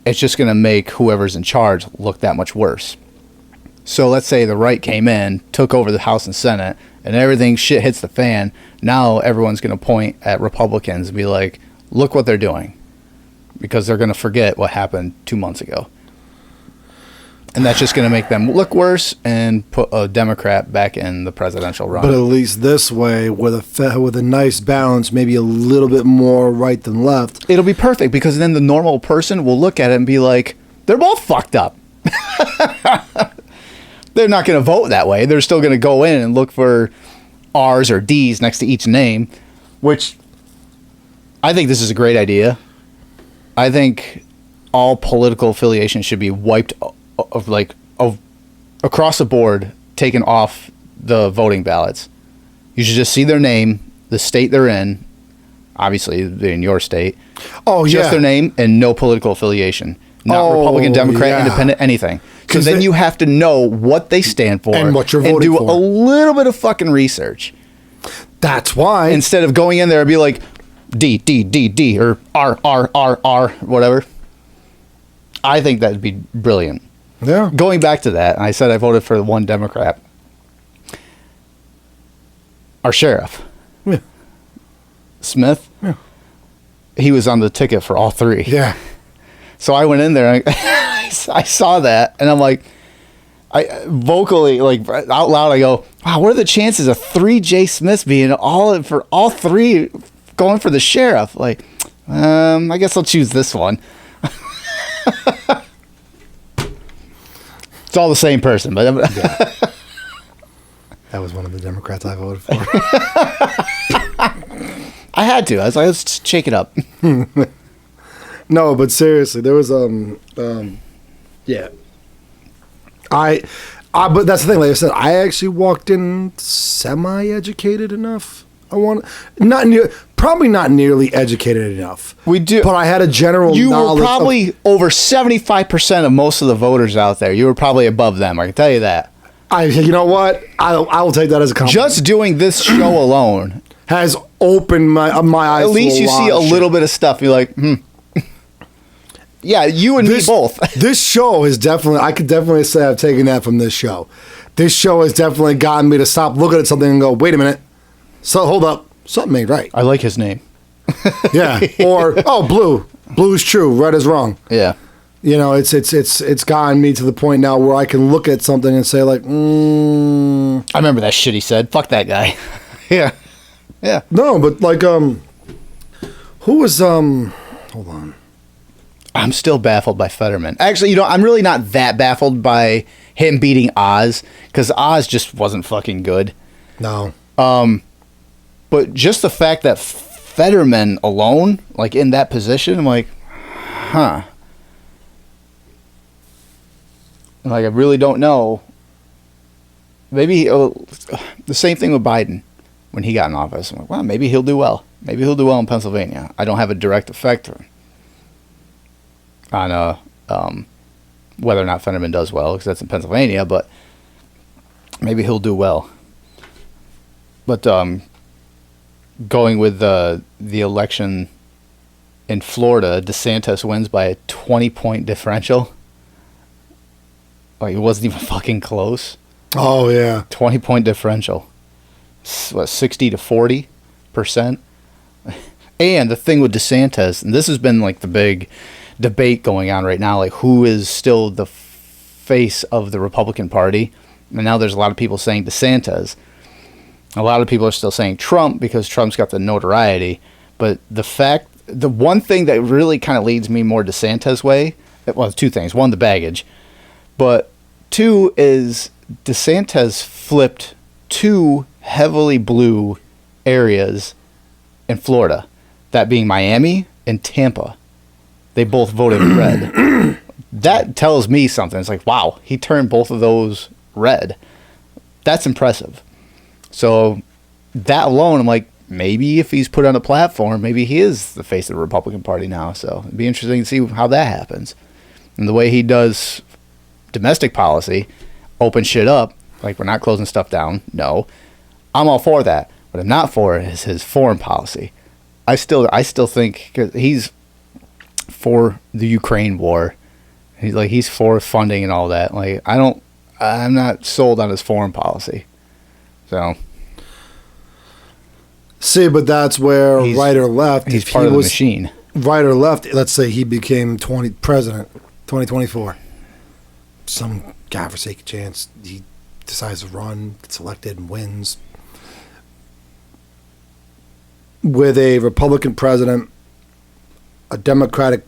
A: it's just going to make whoever's in charge look that much worse. So let's say the right came in, took over the House and Senate, and everything shit hits the fan. Now everyone's going to point at Republicans and be like, look what they're doing. Because they're going to forget what happened 2 months ago. And that's just going to make them look worse and put a Democrat back in the presidential run.
B: But at least this way, with a nice balance, maybe a little bit more right than left.
A: It'll be perfect, because then the normal person will look at it and be like, they're both fucked up. They're not going to vote that way. They're still going to go in and look for R's or D's next to each name, which I think this is a great idea. I think all political affiliation should be wiped across the board, taken off the voting ballots. You should just see their name, the state they're in, obviously they're in your state.
B: Oh, yeah.
A: Just their name and no political affiliation. Not Republican, Democrat, Independent, anything. So then you have to know what they stand for
B: and what you're voting
A: and do
B: for.
A: a little bit of fucking research.
B: That's why.
A: Instead of going in there and be like, D, D, D, D, or R, R, R, R, whatever. I think that'd be brilliant.
B: Yeah.
A: Going back to that, I said I voted for one Democrat. Our sheriff,
B: Yeah.
A: Smith,
B: Yeah.
A: he was on the ticket for all three.
B: Yeah.
A: So I went in there and I saw that, and I'm like, I vocally, like out loud, I go, wow, what are the chances of 3 J Smiths being all three going for the sheriff? Like, I guess I'll choose this one. It's all the same person, but
B: Yeah. That was one of the Democrats I voted for.
A: I had to. I was like, let's shake it up.
B: No, but seriously, there was yeah. But that's the thing. Like I said, I actually walked in semi-educated enough. Probably not nearly educated enough.
A: We do,
B: but I had a general
A: you
B: knowledge.
A: You were probably over 75% of most of the voters out there. You were probably above them. I can tell you that.
B: You know what? I will take that as a compliment.
A: Just doing this show alone
B: has opened my eyes.
A: At least you see a little bit of stuff. You're like, yeah, you and me both.
B: This show is definitely. I could definitely say I've taken that from this show. This show has definitely gotten me to stop looking at something and go, wait a minute. So hold up, something ain't right.
A: I like his name.
B: Yeah. Or blue. Blue is true. Red is wrong.
A: Yeah.
B: You know, it's gotten me to the point now where I can look at something and say like,
A: I remember that shit he said. Fuck that guy. Yeah. Yeah.
B: No, but like, who was hold on.
A: I'm still baffled by Fetterman. Actually, I'm really not that baffled by him beating Oz, because Oz just wasn't fucking good.
B: No.
A: But just the fact that Fetterman alone, like in that position, I'm like, huh. Like, I really don't know. Maybe the same thing with Biden when he got in office. I'm like, well, maybe he'll do well. Maybe he'll do well in Pennsylvania. I don't have a direct effect on whether or not Fetterman does well, because that's in Pennsylvania, but maybe he'll do well. But going with the election in Florida, DeSantis wins by a 20-point differential. Like, it wasn't even fucking close.
B: Oh, yeah.
A: 20-point differential. What, 60 to 40%? And the thing with DeSantis, and this has been like the big debate going on right now, like who is still the face of the Republican Party. And now there's a lot of people saying DeSantis. A lot of people are still saying Trump because Trump's got the notoriety. But the one thing that really kind of leads me more DeSantis' way, well, two things. One, the baggage. But two is DeSantis flipped two heavily blue areas in Florida, that being Miami and Tampa. They both voted red. That tells me something. It's like, wow, he turned both of those red. That's impressive. So that alone, I'm like, maybe if he's put on a platform, maybe he is the face of the Republican Party now. So it'd be interesting to see how that happens. And the way he does domestic policy, open shit up, like we're not closing stuff down. No, I'm all for that. What I'm not for is his foreign policy. I still think he's for the Ukraine war. He's for funding and all that. Like, I'm not sold on his foreign policy. So,
B: see, but that's where right or left.
A: He's part of the machine.
B: Right or left. Let's say he became president, 2024. Some godforsaken chance he decides to run, gets elected, and wins. With a Republican president, a Democratic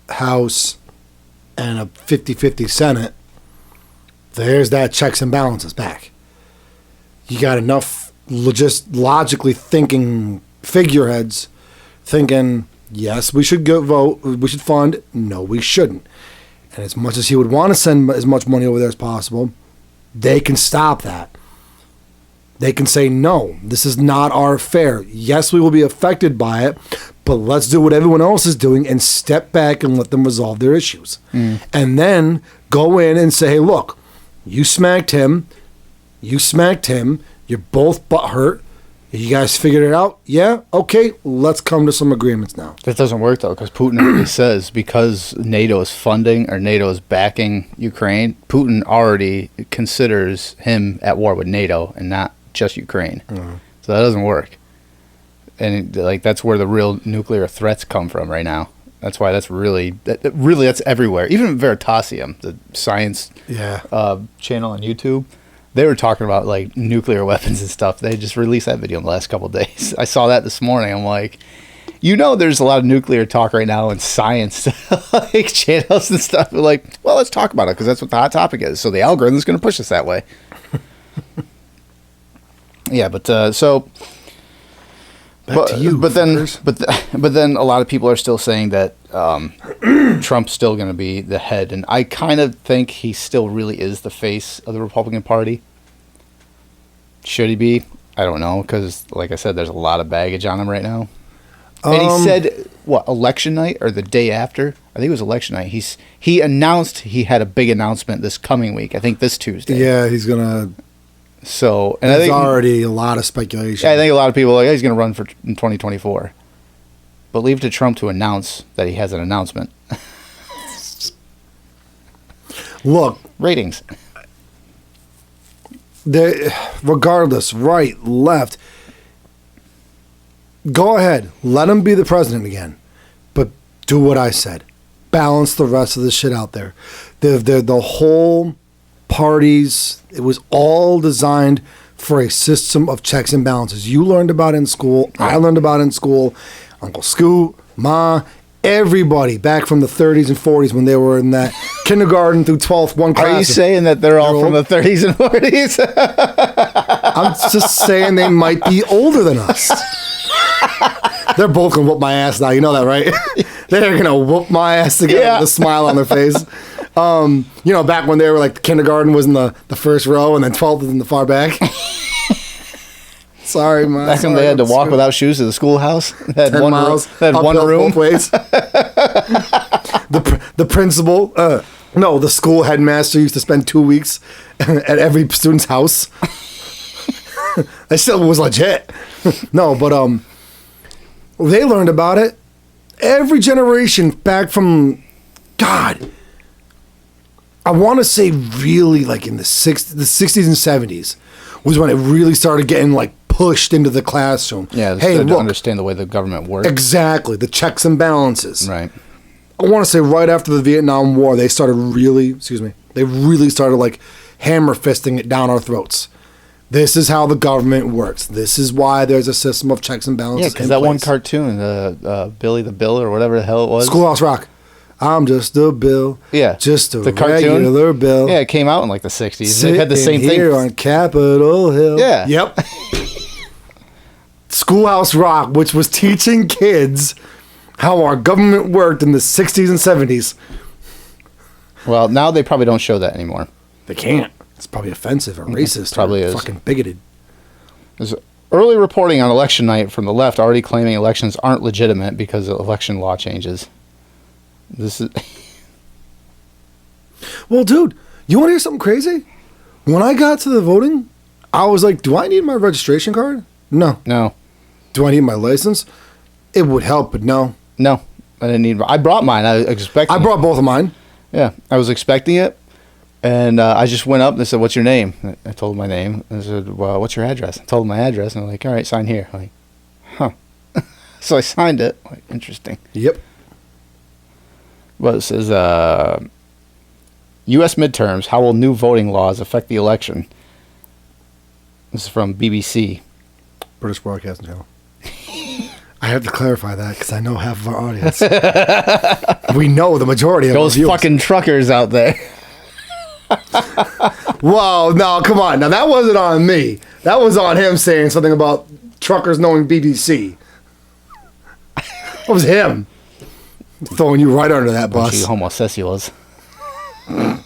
B: House, and a 50-50 Senate, there's that checks and balances back. You got enough just logically thinking figureheads thinking, yes, we should go vote, we should fund, no, we shouldn't. And as much as he would want to send as much money over there as possible, they can stop that. They can say, no, this is not our affair. Yes, we will be affected by it, but let's do what everyone else is doing and step back and let them resolve their issues. And then go in and say, hey, look, you smacked him, you're both butthurt. You guys figured it out? Yeah? Okay, let's come to some agreements now.
A: That doesn't work, though, because Putin already says because NATO is funding or NATO is backing Ukraine, Putin already considers him at war with NATO and not just Ukraine. So that doesn't work. And that's where the real nuclear threats come from right now. That's why that's everywhere. Even Veritasium, the science channel on YouTube, they were talking about like nuclear weapons and stuff. They just released that video in the last couple of days. I saw that this morning. I'm like, there's a lot of nuclear talk right now in science like channels and stuff. We're like, well, let's talk about it because that's what the hot topic is. So the algorithm is going to push us that way. Yeah, but
B: Back to you,
A: but then a lot of people are still saying that Trump's still going to be the head, and I kind of think he still really is the face of the Republican Party. Should he be? I don't know, because like I said, there's a lot of baggage on him right now. And he said, what, election night or the day after? I think it was election night. He announced he had a big announcement this coming week. I think this Tuesday.
B: Yeah, he's gonna.
A: So, and
B: There's
A: I think
B: already a lot of speculation.
A: I think a lot of people are like, he's going to run in 2024. But leave it to Trump to announce that he has an announcement.
B: Look,
A: Ratings.
B: Regardless, right, left, go ahead. Let him be the president again. But do what I said. Balance the rest of the shit out there. The whole parties, it was all designed for a system of checks and balances. You learned about it in school. I learned about it in school. Uncle Scoot, Ma, everybody back from the 30s and 40s when they were in that kindergarten through 12th, one class.
A: Are you saying that they're all from the 30s and 40s?
B: I'm just saying they might be older than us. They're both going to whoop my ass now. You know that, right? They're going to whoop my ass together with a smile on their face. Back when they were like, kindergarten was in the first row and then 12th was in the far back. Sorry, man.
A: Back when they had to walk without shoes to the schoolhouse. They had
B: 10 miles.
A: They had one room.
B: Both ways. The principal, the school headmaster used to spend 2 weeks at every student's house. That still was legit. No, but they learned about it. Every generation back from, God, I want to say really like in the 60s and 70s was when it really started getting like pushed into the classroom.
A: Yeah, to understand the way the government works.
B: Exactly, the checks and balances.
A: Right.
B: I want to say right after the Vietnam War, they really started like hammer fisting it down our throats. This is how the government works. This is why there's a system of checks and balances.
A: Yeah, because that one cartoon, Billy the Bill or whatever the hell it was.
B: Schoolhouse Rock. I'm just a bill.
A: Yeah.
B: Just a
A: the
B: regular
A: cartoon.
B: bill.
A: Yeah, it came out in like the 60s. They had the same thing.
B: Here on Capitol Hill.
A: Yeah.
B: Yep. Schoolhouse Rock, which was teaching kids how our government worked in the 60s and 70s.
A: Well, now they probably don't show that anymore.
B: They can't. It's probably offensive or racist.
A: Probably
B: or
A: is.
B: Fucking bigoted.
A: There's early reporting on election night from the left already claiming elections aren't legitimate because of election law changes. This is...
B: Well, dude, you want to hear something crazy? When I got to the voting, I was like, do I need my registration card? No.
A: No.
B: Do I need my license? It would help, but no.
A: No. I didn't need... I brought mine. I was expecting
B: I brought both of mine.
A: Yeah. I was expecting it. And I just went up and they said, what's your name? I told them my name. And I said, well, what's your address? I told them my address. And they're like, all right, sign here. I'm like, huh. So I signed it. Like, interesting.
B: Yep.
A: Well, it says, U.S. midterms, how will new voting laws affect the election? This is from BBC.
B: British Broadcasting Channel. I have to clarify that because I know half of our audience. We know the majority of
A: those fucking truckers out there.
B: Whoa, no, come on. Now, that wasn't on me. That was on him saying something about truckers knowing BBC. That was him. Throwing you right under that bus.
A: You homosexuals. So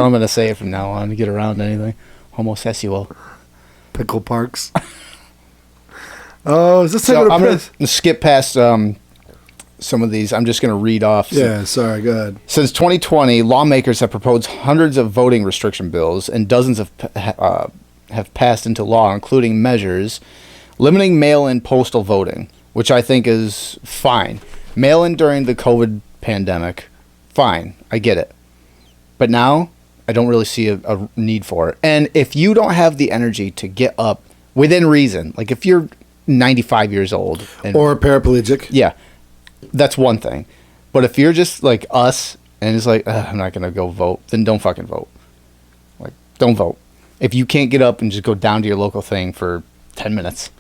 A: I'm going to say it from now on to get around anything. Homosexual.
B: Pickle Parks. Oh, is this
A: so I'm going to skip past some of these. I'm just going to read off.
B: Yeah, sorry, go ahead.
A: Since 2020, lawmakers have proposed hundreds of voting restriction bills, and dozens have passed into law, including measures limiting mail-in postal voting, which I think is fine. Mail-in during the COVID pandemic, fine. I get it. But now, I don't really see a need for it. And if you don't have the energy to get up within reason, like if you're 95 years old.
B: Or a paraplegic.
A: Yeah. That's one thing. But if you're just like us and it's like, I'm not going to go vote, then don't fucking vote. Like, don't vote. If you can't get up and just go down to your local thing for 10 minutes.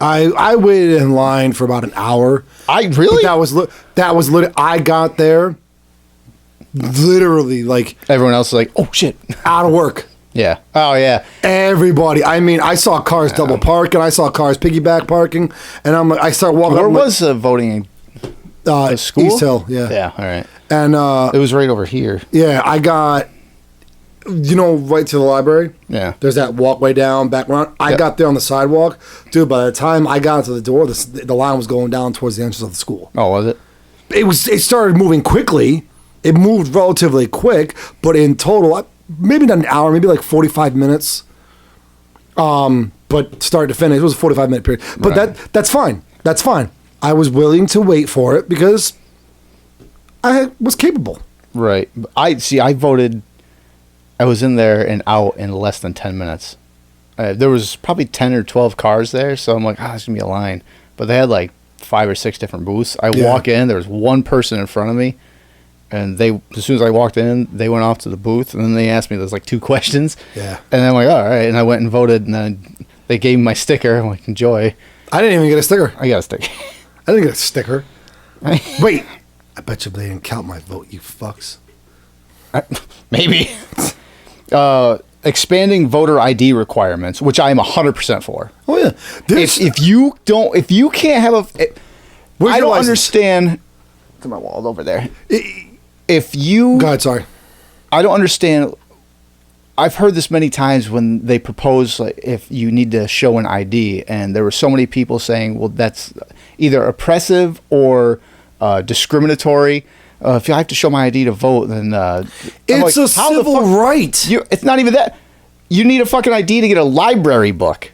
B: I waited in line for about an hour.
A: I really?
B: But that was literally, I got there literally like.
A: Everyone else is like, oh shit.
B: Out of work.
A: Yeah. Oh yeah.
B: Everybody. I mean, I saw cars double parking. I saw cars piggyback parking. And I start walking.
A: Where was voting? School?
B: East Hill. Yeah.
A: Yeah. All right.
B: And
A: it was right over here.
B: Yeah. I got you know, right to the library.
A: Yeah.
B: There's that walkway down, back around. I got there on the sidewalk, dude. By the time I got to the door, the line was going down towards the entrance of the school.
A: Oh, was it?
B: It started moving quickly. It moved relatively quick, but in total, maybe not an hour, maybe like 45 minutes. But start to finish, it was a 45-minute period. But
A: Right.
B: that's fine. That's fine. I was willing to wait for it because I was capable.
A: Right. I voted. I was in there and out in less than 10 minutes. There was probably 10 or 12 cars there, so I'm like, there's going to be a line. But they had like 5 or 6 different booths. I walk in, there was one person in front of me, and as soon as I walked in, they went off to the booth, and then they asked me, there's like 2 questions.
B: Yeah.
A: And I'm like, all right. And I went and voted, and then they gave me my sticker. I'm like, enjoy.
B: I didn't even get a sticker.
A: I got a sticker.
B: I didn't get a sticker. Wait. I bet you they didn't count my vote, you fucks.
A: Maybe. Expanding voter ID requirements, which I am 100% for.
B: Oh, yeah.
A: If you can't have I
B: your
A: don't
B: license?
A: understand. To my wall over there. If you,
B: Go ahead, sorry.
A: I don't understand. I've heard this many times when they propose like if you need to show an ID, and there were so many people saying, "Well, that's either oppressive or discriminatory." If I have to show my ID to vote, then
B: It's a civil right.
A: It's not even that. You need a fucking ID to get a library book.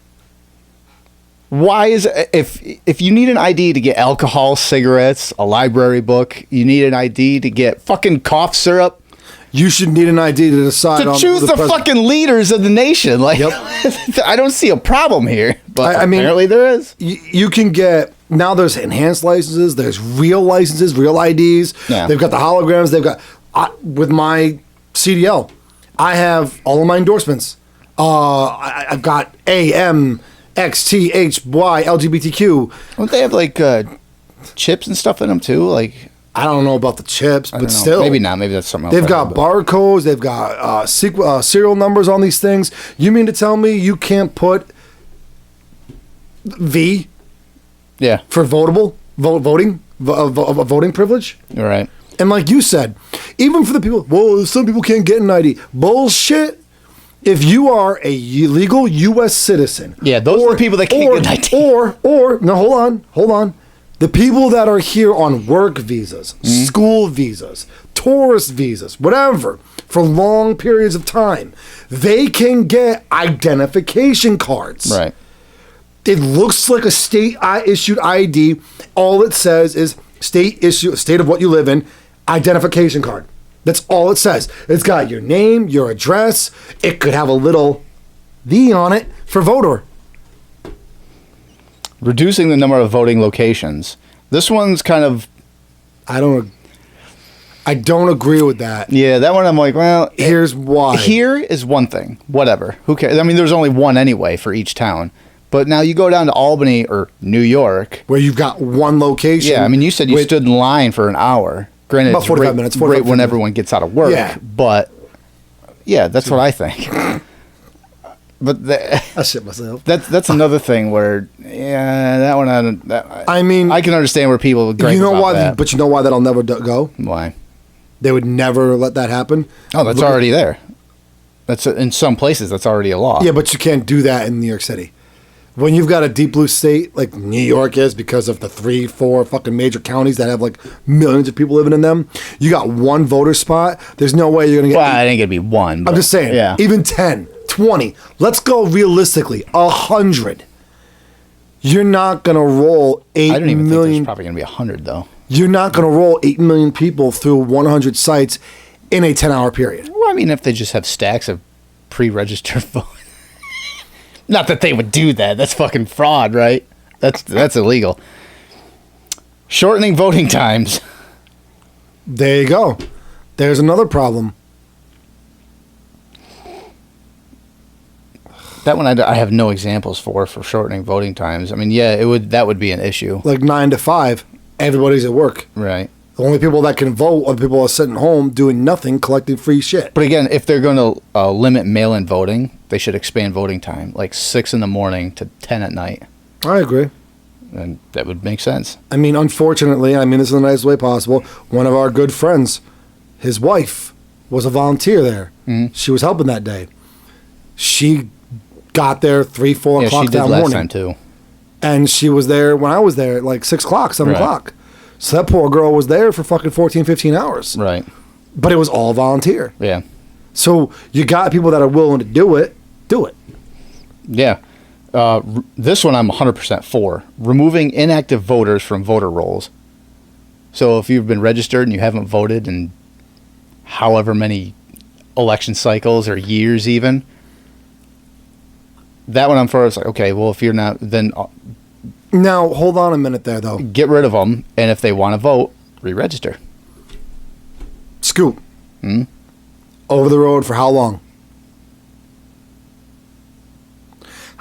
A: Why is if you need an ID to get alcohol, cigarettes, a library book, you need an ID to get fucking cough syrup.
B: You should need an ID to decide
A: To choose the fucking leaders of the nation. Like, I don't see a problem here, but
B: I mean,
A: apparently there is.
B: You can get, now there's enhanced licenses, there's real licenses, real IDs.
A: Yeah.
B: They've got the holograms. They've got, with my CDL, I have all of my endorsements. I've got A, M, X, T, H, Y, LGBTQ.
A: Don't they have like chips and stuff in them too? Like,
B: I don't know about the chips,
A: I
B: but
A: don't know.
B: still.
A: Maybe not. Maybe that's something else.
B: They've got barcodes. They've got serial numbers on these things. You mean to tell me you can't put V for voting privilege?
A: All right.
B: And like you said, even for the people, well, some people can't get an ID. Bullshit. If you are a legal U.S. citizen.
A: Yeah, those are the people that can't get an ID.
B: No, hold on. The people that are here on work visas, school visas, tourist visas, whatever, for long periods of time, they can get identification cards.
A: Right.
B: It looks like a state-issued ID. All it says is state of what you live in, identification card. That's all it says. It's got your name, your address. It could have a little V on it for voter.
A: Reducing the number of voting locations. This one's kind of...
B: I don't agree with that.
A: Yeah, that one I'm like, well...
B: Here's why.
A: Here is one thing. Whatever. Who cares? I mean, there's only one anyway for each town. But now you go down to Albany or New York...
B: Where you've got one location.
A: Yeah, I mean, you said you stood in line for an hour. Granted,
B: about 45 minutes. 45
A: right when
B: minutes.
A: everyone gets out of work.
B: Yeah.
A: But, yeah, that's what I think. But
B: I shit myself.
A: That's another thing where, that one.
B: I mean,
A: I can understand where people would gripe about
B: why?
A: that.
B: But you know why that'll never go?
A: Why?
B: They would never let that happen.
A: Oh, that's already there. That's in some places. That's already a law.
B: Yeah, but you can't do that in New York City. When you've got a deep blue state like New York is, because of the 3-4 fucking major counties that have like millions of people living in them, you got one voter spot. There's no way you're gonna get.
A: Well, I think it'd be one. But
B: I'm just saying.
A: Yeah.
B: Even 10, 20. Let's go realistically. 100. You're not gonna roll 8
A: I don't even think
B: million.
A: there's probably gonna be 100 though.
B: You're not gonna roll 8 million people through 100 sites in a 10-hour period.
A: Well, I mean, if they just have stacks of pre-registered votes. Not that they would do that. That's fucking fraud, right? That's illegal. Shortening voting times.
B: There you go. There's another problem.
A: That one I have no examples for shortening voting times. I mean, yeah, that would be an issue.
B: Like 9 to 5, everybody's at work.
A: Right.
B: The only people that can vote are the people that are sitting home doing nothing, collecting free shit.
A: But again, if they're going to limit mail-in voting, they should expand voting time, like 6 in the morning to 10 at night.
B: I agree.
A: And that would make sense.
B: I mean, unfortunately, this is the nicest way possible. One of our good friends, his wife, was a volunteer there. She was helping that day. She got there 3, 4 o'clock that morning.
A: Time too.
B: And she was there when I was there at like 6 o'clock, 7 o'clock. So that poor girl was there for fucking 14, 15 hours.
A: Right.
B: But it was all volunteer.
A: Yeah.
B: So you got people that are willing to do it. Do it.
A: Yeah. This one I'm 100% for. Removing inactive voters from voter rolls. So if you've been registered and you haven't voted in however many election cycles or years even, that one I'm for. It's like, okay, well, if you're not, then
B: Now, hold on a minute there, though.
A: get rid of them. And if they want to vote, re-register.
B: Scoop. Over the road for how long?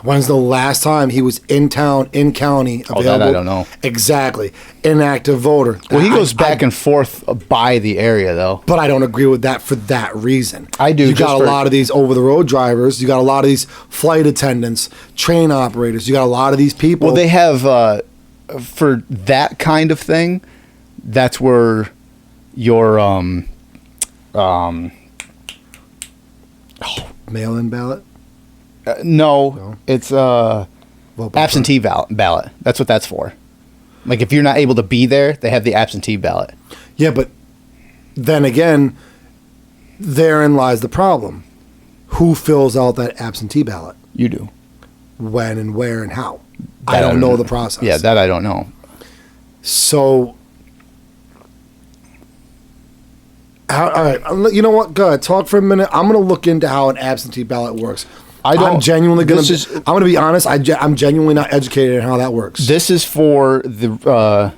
B: When's the last time he was in town, in county, available?
A: Oh, that I don't know.
B: Exactly. Inactive voter.
A: Well, he goes back and forth by the area, though.
B: But I don't agree with that for that reason.
A: I do.
B: You got a lot of these over-the-road drivers. You got a lot of these flight attendants, train operators. You got a lot of these people.
A: Well, they have, for that kind of thing, that's where your,
B: mail-in ballot?
A: no, it's
B: Vote by
A: absentee ballot. That's what that's for. Like, if you're not able to be there, they have the absentee ballot.
B: Yeah, but then again, therein lies the problem. Who fills out that absentee ballot?
A: You do.
B: When and where and how?
A: That
B: I don't know the process.
A: Yeah, that I don't know.
B: So, all right, you know what? Go ahead, talk for a minute. I'm going to look into how an absentee ballot works. I'm genuinely going to. I'm going to be honest. I'm genuinely not educated in how that works.
A: This is for the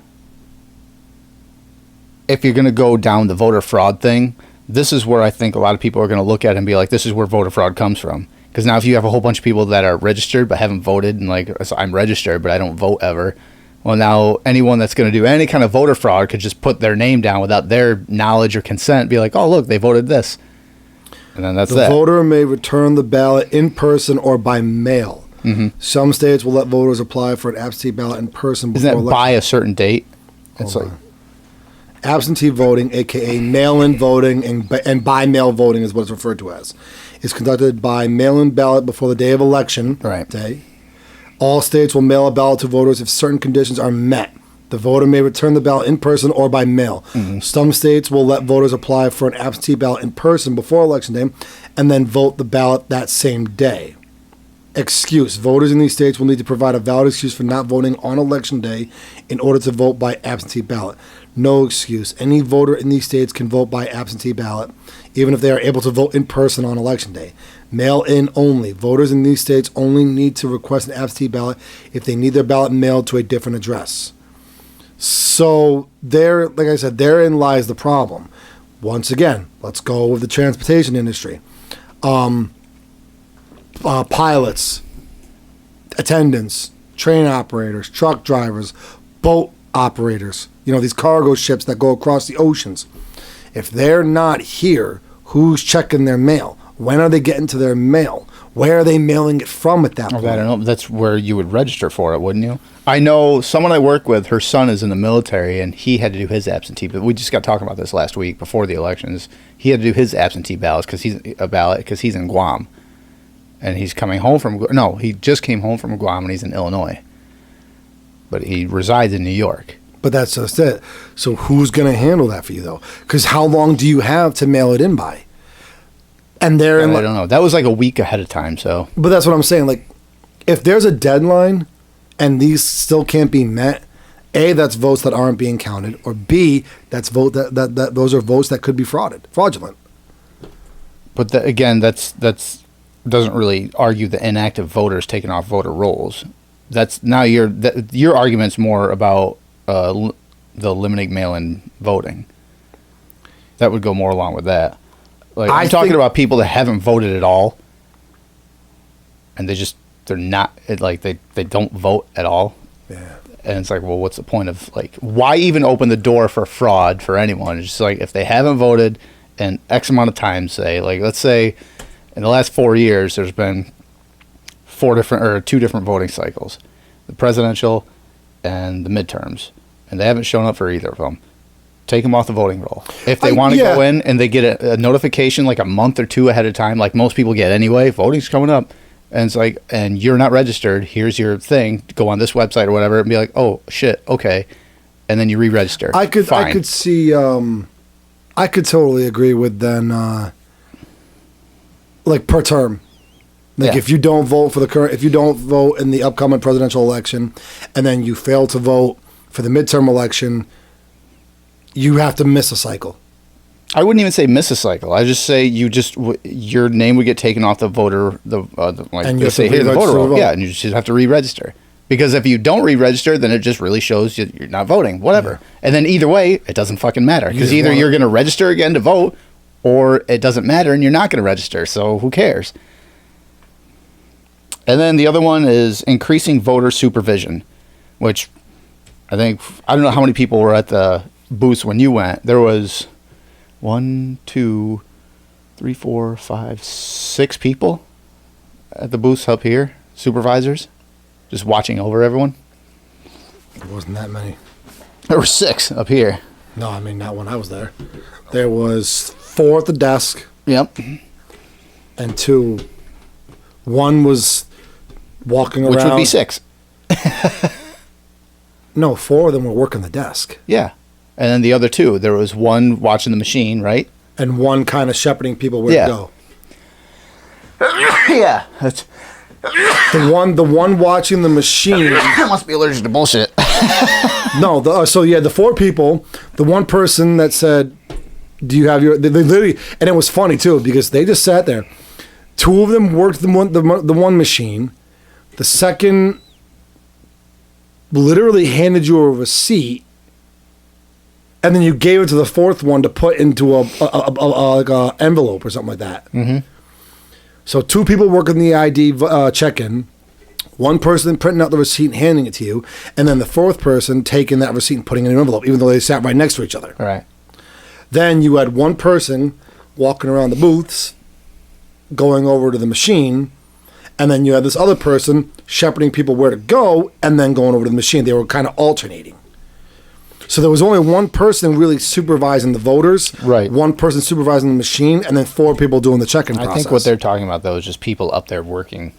A: if you're going to go down the voter fraud thing. This is where I think a lot of people are going to look at it and be like, "This is where voter fraud comes from." Because now, if you have a whole bunch of people that are registered but haven't voted, and like, so I'm registered but I don't vote ever. Well, now anyone that's going to do any kind of voter fraud could just put their name down without their knowledge or consent. Be like, "Oh, look, they voted this," and then that's
B: the
A: that.
B: voter may return the ballot in person or by mail. Some states will let voters apply for an absentee ballot in person.
A: Isn't that by a certain date? It's like
B: absentee voting, aka mail-in voting, and by mail voting is what it's referred to as. Is conducted by mail-in ballot before the day of election day. All states will mail a ballot to voters if certain conditions are met. The voter may return the ballot in person or by mail. Some states will let voters apply for an absentee ballot in person before election day and then vote the ballot that same day. Excuse. Voters in these states will need to provide a valid excuse for not voting on election day in order to vote by absentee ballot. No excuse. Any voter in these states can vote by absentee ballot, even if they are able to vote in person on election day. Mail-in only. Voters in these states only need to request an absentee ballot if they need their ballot mailed to a different address. So there, like I said, therein lies the problem. Once again, let's go with the transportation industry. Pilots, attendants, train operators, truck drivers, boat operators, these cargo ships that go across the oceans. If they're not here, who's checking their mail? When are they getting to their mail? Where are they mailing it from at that point?
A: I don't know. That's where you would register for it, wouldn't you? I know someone I work with, her son is in the military, and he had to do his absentee. But we just got talking about this last week before the elections. He had to do his absentee ballots because he's in Guam. And he's coming home from... No, he just came home from Guam, and he's in Illinois. But he resides in New York.
B: But that's just it. So who's going to handle that for you, though? Because how long do you have to mail it in by? And I
A: don't know. That was like a week ahead of time, so... But
B: that's what I'm saying. Like, if there's a deadline and these still can't be met, A, that's votes that aren't being counted, or B, that's that those are votes that could be fraudulent.
A: But again, that's doesn't really argue the inactive voters taking off voter rolls. That's now your argument's more about the limiting mail-in voting. That would go more along with that. Like, I'm talking about people that haven't voted at all, and they're not like they don't vote at all.
B: Yeah.
A: And it's like, well, what's the point of, like, why even open the door for fraud for anyone? It's just like, if they haven't voted in X amount of time, say, like, let's say in the last 4 years, there's been 2 different voting cycles, the presidential and the midterms, and they haven't shown up for either of them. take them off the voting roll. If they
B: I-
A: want to
B: yeah.
A: go in and they get a notification like a month or two ahead of time, like most people get anyway, voting's coming up, and it's like, and you're not registered, here's your thing, go on this website or whatever, and be like, oh shit, okay, and then you re-register.
B: I could
A: Fine.
B: see. I could totally agree with then. Like per term, like
A: Yeah.
B: if you don't vote for the current, if you don't vote in the upcoming presidential election, and then you fail to vote for the midterm election, you have to miss a cycle.
A: I wouldn't even say miss a cycle. I just say your name would get taken off the voter, like
B: And you
A: they
B: have
A: say
B: to
A: here, the
B: re-register
A: voter
B: to
A: roll.
B: vote.
A: Yeah, and you just have to re-register. Because if you don't re-register, then it just really shows you're not voting, whatever. And then either way, it doesn't fucking matter. Because
B: just
A: either
B: wanna-
A: you're going to register again to vote, or it doesn't matter and you're not going to register. So who cares? And then the other one is increasing voter supervision, which I don't know how many people were at the booths when you went. There was 1, 2, 3, 4, 5, 6 people at the booths up here, supervisors, just watching over everyone.
B: There wasn't that many.
A: There were 6 up here.
B: No, I mean not when I was there. There was 4 at the desk
A: Yep.
B: and 2. One was walking around.
A: Which would be 6.
B: No, 4 of them were working the desk,
A: Yeah. And then the other 2, there was one watching the machine, right?
B: and one kind of shepherding people where
A: Yeah.
B: to go.
A: Yeah. That's,
B: The one watching the machine.
A: I must be allergic to bullshit.
B: No, the 4 people. The one person that said, "Do you have your?" They literally, and it was funny too because they just sat there. 2 of them worked the one machine. The second literally handed you a receipt, and then you gave it to the 4th one to put into a envelope or something like that. Mm-hmm. So 2 people working the ID check-in, one person printing out the receipt and handing it to you, and then the 4th person taking that receipt and putting it in an envelope, even though they sat right next to each other.
A: All right.
B: Then you had one person walking around the booths, going over to the machine, and then you had this other person shepherding people where to go, and then going over to the machine. They were kind of alternating. So there was only one person really supervising the voters,
A: Right.
B: one person supervising the machine, and then 4 people doing the check-in process.
A: I think what they're talking about, though, is just people up there working.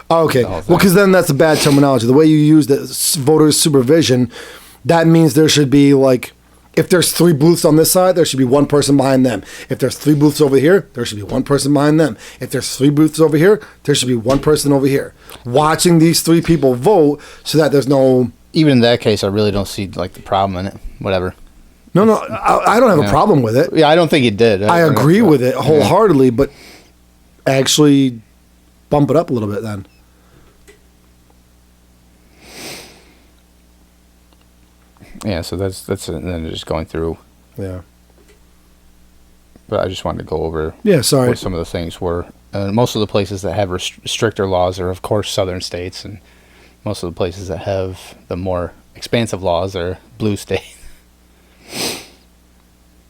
B: Oh, okay.
A: the whole
B: Well,
A: thing.
B: because then that's a bad terminology. The way you use the voters supervision, that means there should be like, if there's 3 booths on this side, there should be 1 person behind them. If there's 3 booths over here, there should be 1 person behind them. If there's 3 booths over here, there should be 1 person over here. Watching these 3 people vote so that there's no...
A: Even in that case, I really don't see like the problem in it. Whatever.
B: No, I don't have a
A: Yeah.
B: problem with it.
A: Yeah, I don't think it did.
B: I agree with it wholeheartedly, but actually bump it up a little bit then.
A: Yeah, so that's and then just going through.
B: Yeah.
A: But I just wanted to go over
B: Yeah, sorry.
A: what some of the things were. Most of the places that have stricter laws are, of course, southern states, and most of the places that have the more expansive laws are blue states.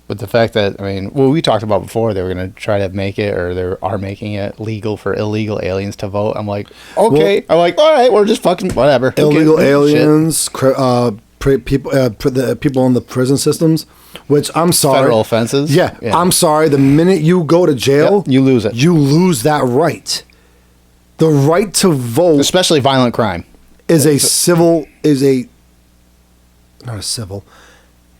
A: But the fact that, I mean, well, we talked about before, they were going to try to make it, or they are making it legal for illegal aliens to vote. I'm like, okay. I'm like, all right, we're just fucking whatever. Who
B: Illegal
A: gives a shit?
B: aliens, people in the prison systems, which I'm sorry.
A: Federal offenses.
B: Yeah, I'm sorry. The minute you go to jail,
A: Yep, you lose it.
B: You lose that right. The right to vote
A: Especially violent crime.
B: is not a civil.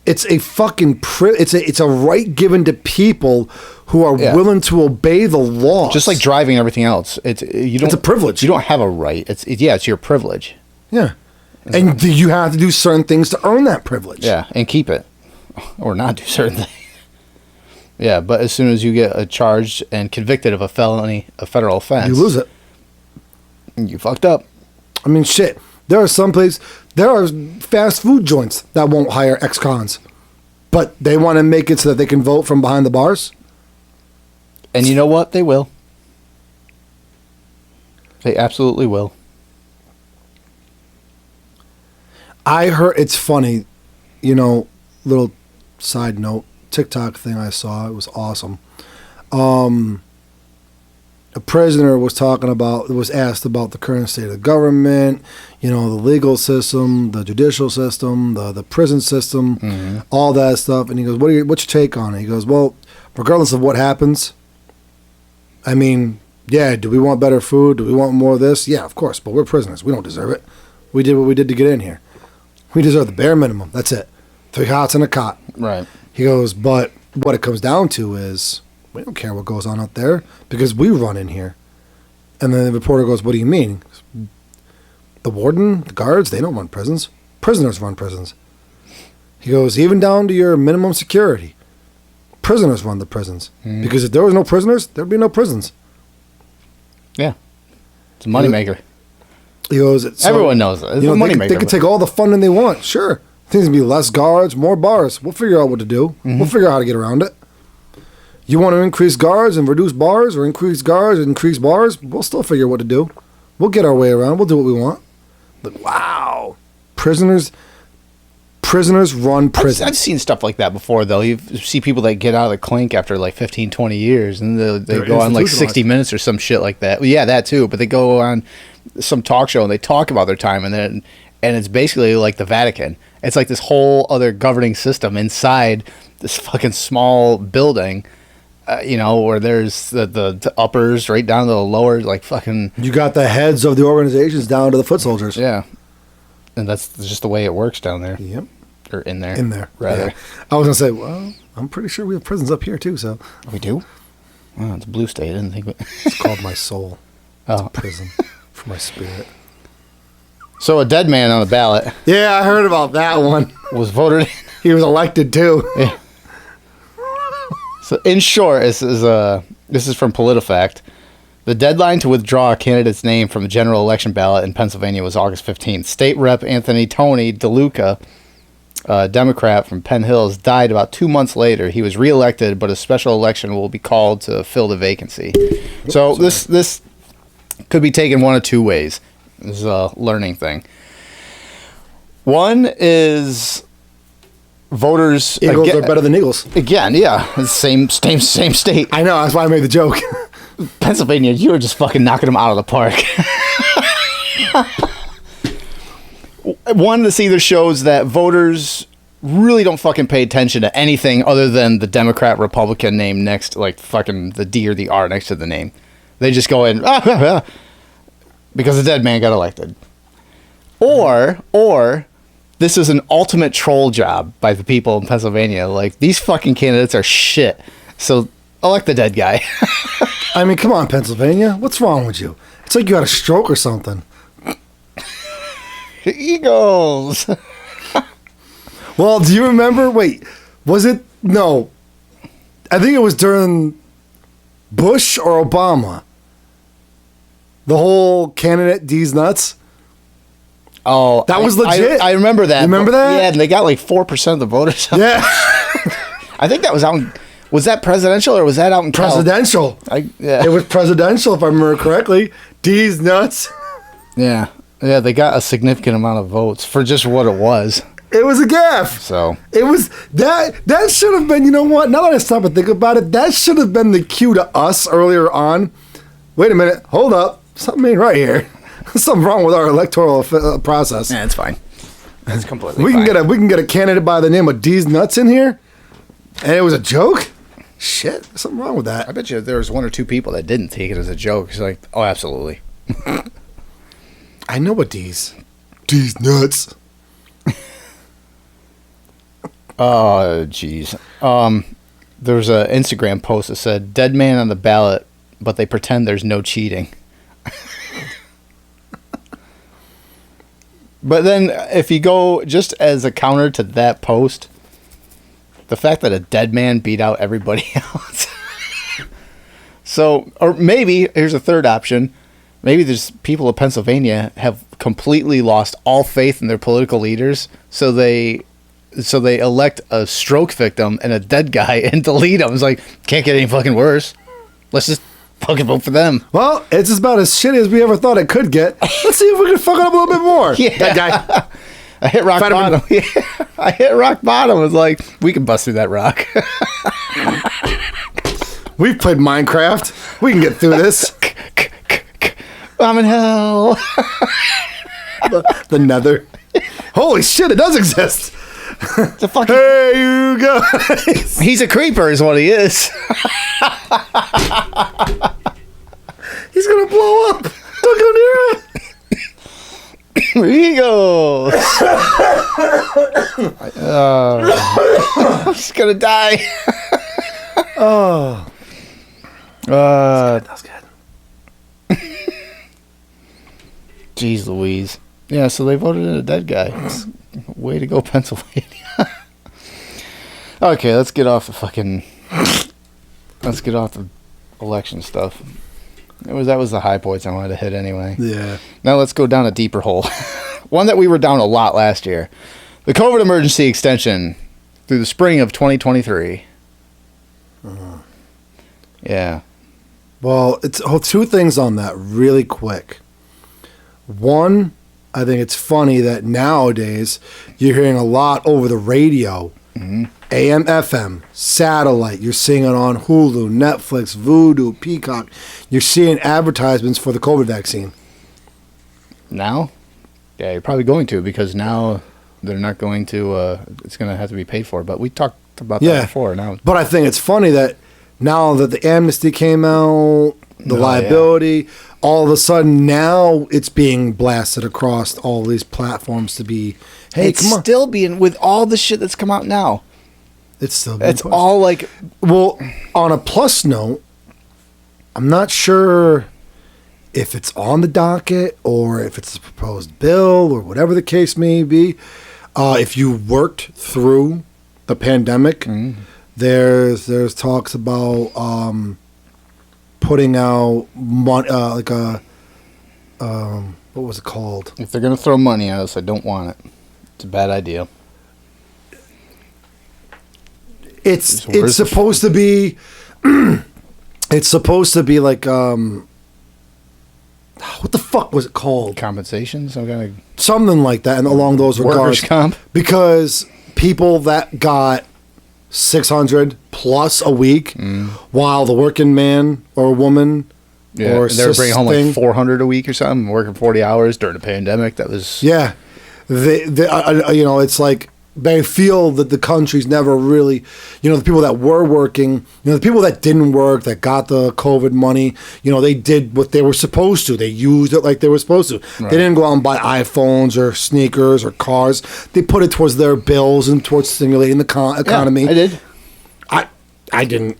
B: It's a fucking it's a right given to people who are
A: Yeah.
B: willing to obey the law.
A: Just like driving, everything else. It's
B: a privilege.
A: You don't have a right. It's your privilege.
B: Yeah. And you have to do certain things to earn that privilege.
A: Yeah, and keep it, or not do certain things. Yeah, but as soon as you get charged and convicted of a federal offense,
B: You lose it.
A: You fucked up.
B: I mean, shit. There are fast food joints that won't hire ex-cons, but they want to make it so that they can vote from behind the bars.
A: And you know what? They will. They absolutely will.
B: I heard, it's funny, little side note, TikTok thing I saw, it was awesome. a prisoner was asked about the current state of the government, the legal system, the judicial system, the prison system, all that stuff. And he goes, what's your take on it? He goes, well, regardless of what happens, I mean, yeah, do we want better food? Do we want more of this? Yeah, of course, but we're prisoners. We don't deserve it. We did what we did to get in here. We deserve the bare minimum. That's it. 3 hots and a cot.
A: Right.
B: He goes, but what it comes down to is we don't care what goes on out there because we run in here. And then the reporter goes, what do you mean? The warden, the guards, they don't run prisons. Prisoners run prisons. He goes, even down to your minimum security. Prisoners run the prisons. Because if there was no prisoners, there'd be no prisons.
A: Yeah. It's a moneymaker.
B: He goes,
A: everyone knows that. It's a moneymaker.
B: They can take all the funding they want. Sure. Things can be less guards, more bars. We'll figure out what to do. We'll figure out how to get around it. You want to increase guards and reduce bars, or increase guards and increase bars? We'll still figure out what to do. We'll get our way around. We'll do what we want. But wow. Prisoners run prisons.
A: I've seen stuff like that before, though. You see people that get out of the clink after like 15, 20 years, and they go on like 60 Minutes or some shit like that. Well, yeah, that too. But they go on some talk show and they talk about their time, and it's basically like the Vatican. It's like this whole other governing system inside this fucking small building, where there's the uppers right down to the lower, like fucking...
B: You got the heads of the organizations down to the foot soldiers.
A: Yeah. And that's just the way it works down there.
B: Yep.
A: Or in there.
B: In there,
A: rather.
B: Yeah. I was going to say, well, I'm pretty sure we have prisons up here, too, so...
A: We do? Oh, it's blue state. I didn't think...
B: It's called my soul. It's
A: a
B: prison for my spirit.
A: So a dead man on the ballot...
B: Yeah, I heard about that one.
A: ...was voted in.
B: He was elected, too.
A: Yeah. So, in short, this is from PolitiFact. The deadline to withdraw a candidate's name from the general election ballot in Pennsylvania was August 15th. State Rep. Anthony Tony DeLuca, a Democrat from Penn Hills, died about 2 months later. He was reelected, but a special election will be called to fill the vacancy. So this could be taken one of two ways. This is a learning thing. One is... Voters...
B: Eagles are better than Eagles.
A: Again, yeah. Same state.
B: I know, that's why I made the joke.
A: Pennsylvania, you were just fucking knocking them out of the park. One, this either shows that voters really don't fucking pay attention to anything other than the Democrat, Republican name next, like fucking the D or the R next to the name. They just go in, because the dead man got elected. Or... This is an ultimate troll job by the people in Pennsylvania. Like, these fucking candidates are shit. So, elect the dead guy.
B: I mean, come on, Pennsylvania. What's wrong with you? It's like you had a stroke or something.
A: Eagles.
B: Well, do you remember? Wait, was it? No. I think it was during Bush or Obama. The whole candidate D's nuts.
A: Oh,
B: that was legit.
A: I remember that.
B: You remember that?
A: Yeah, and they got like 4% of the voters.
B: Yeah.
A: I think that was out in, was that presidential or was that out in
B: presidential?
A: Yeah.
B: It was presidential, if I remember correctly. D's nuts.
A: Yeah. Yeah, they got a significant amount of votes for just what it was.
B: It was a gaffe.
A: So.
B: It was, that should have been, you know what? Now that I stop and think about it, that should have been the cue to us earlier on. Wait a minute. Hold up. Something ain't right here. Something wrong with our electoral process.
A: Yeah, it's fine. It's completely
B: we
A: fine.
B: We can get a candidate by the name of D's Nuts in here, and it was a joke. Shit, there's something wrong with that.
A: I bet you there was one or two people that didn't take it as a joke. It's like, oh, absolutely.
B: I know what D's Nuts.
A: Oh, jeez. There was an Instagram post that said, "Dead man on the ballot, but they pretend there's no cheating." But then, if you go just as a counter to that post, the fact that a dead man beat out everybody else. So, or maybe, here's a third option. Maybe there's people of Pennsylvania have completely lost all faith in their political leaders, so they elect a stroke victim and a dead guy and delete them. It's like, can't get any fucking worse. Let's just fucking vote for them.
B: Well, it's about as shitty as we ever thought it could get. Let's see if we can fuck it up a little bit more.
A: Yeah.
B: That guy.
A: I hit rock bottom. Yeah. I hit rock bottom. It's like, we can bust through that rock.
B: We've played Minecraft. We can get through this.
A: I'm in hell.
B: The Nether. Holy shit! It does exist.
A: It's a fucking.
B: Hey, you guys.
A: He's a creeper, is what he is.
B: He's gonna blow up. Don't go near him.
A: Here he goes. I'm just gonna die.
B: Oh.
A: That
B: was good.
A: Jeez Louise. Yeah, so they voted in a dead guy. Way to go, Pennsylvania. Okay, let's get off the election stuff. That was the high points I wanted to hit anyway.
B: Yeah.
A: Now let's go down a deeper hole. One that we were down a lot last year. The COVID emergency extension through the spring of 2023. Yeah.
B: Well, it's two things on that really quick. One, I think it's funny that nowadays you're hearing a lot over the radio, AM, FM, satellite. You're seeing it on Hulu, Netflix, Vudu, Peacock. You're seeing advertisements for the COVID vaccine.
A: Now? Yeah, you're probably going to, because now they're not going to, it's going to have to be paid for. But we talked about that before. Now,
B: but I think it's funny that now that the amnesty came out, the liability, all of a sudden now it's being blasted across all these platforms to be, hey,
A: it's
B: come on.
A: still being, with all the shit that's come out now.
B: It's still being
A: It's
B: pushed.
A: all like,
B: Well, on a plus note, I'm not sure if it's on the docket or if it's a proposed bill or whatever the case may be. If you worked through the pandemic, there's talks about putting out like a what was it called?
A: if they're going to throw money at us, I don't want it. It's a bad idea.
B: It's supposed to be it's supposed to be like what the fuck was it called?
A: Compensation? Some kind of
B: Something like that, and along those regards.
A: workers' comp?
B: Because people that got 600 plus a week, while the working man or woman
A: Yeah,
B: or
A: they were bringing home
B: thing,
A: like 400 a week or something, working 40 hours during the pandemic. That was...
B: yeah, they it's like they feel that the country's never really, the people that were working, the people that didn't work, that got the COVID money, they did what they were supposed to. They used it like they were supposed to.
A: Right.
B: They didn't go out and buy iPhones or sneakers or cars. They put it towards their bills and towards stimulating the economy.
A: Yeah, I did.
B: I didn't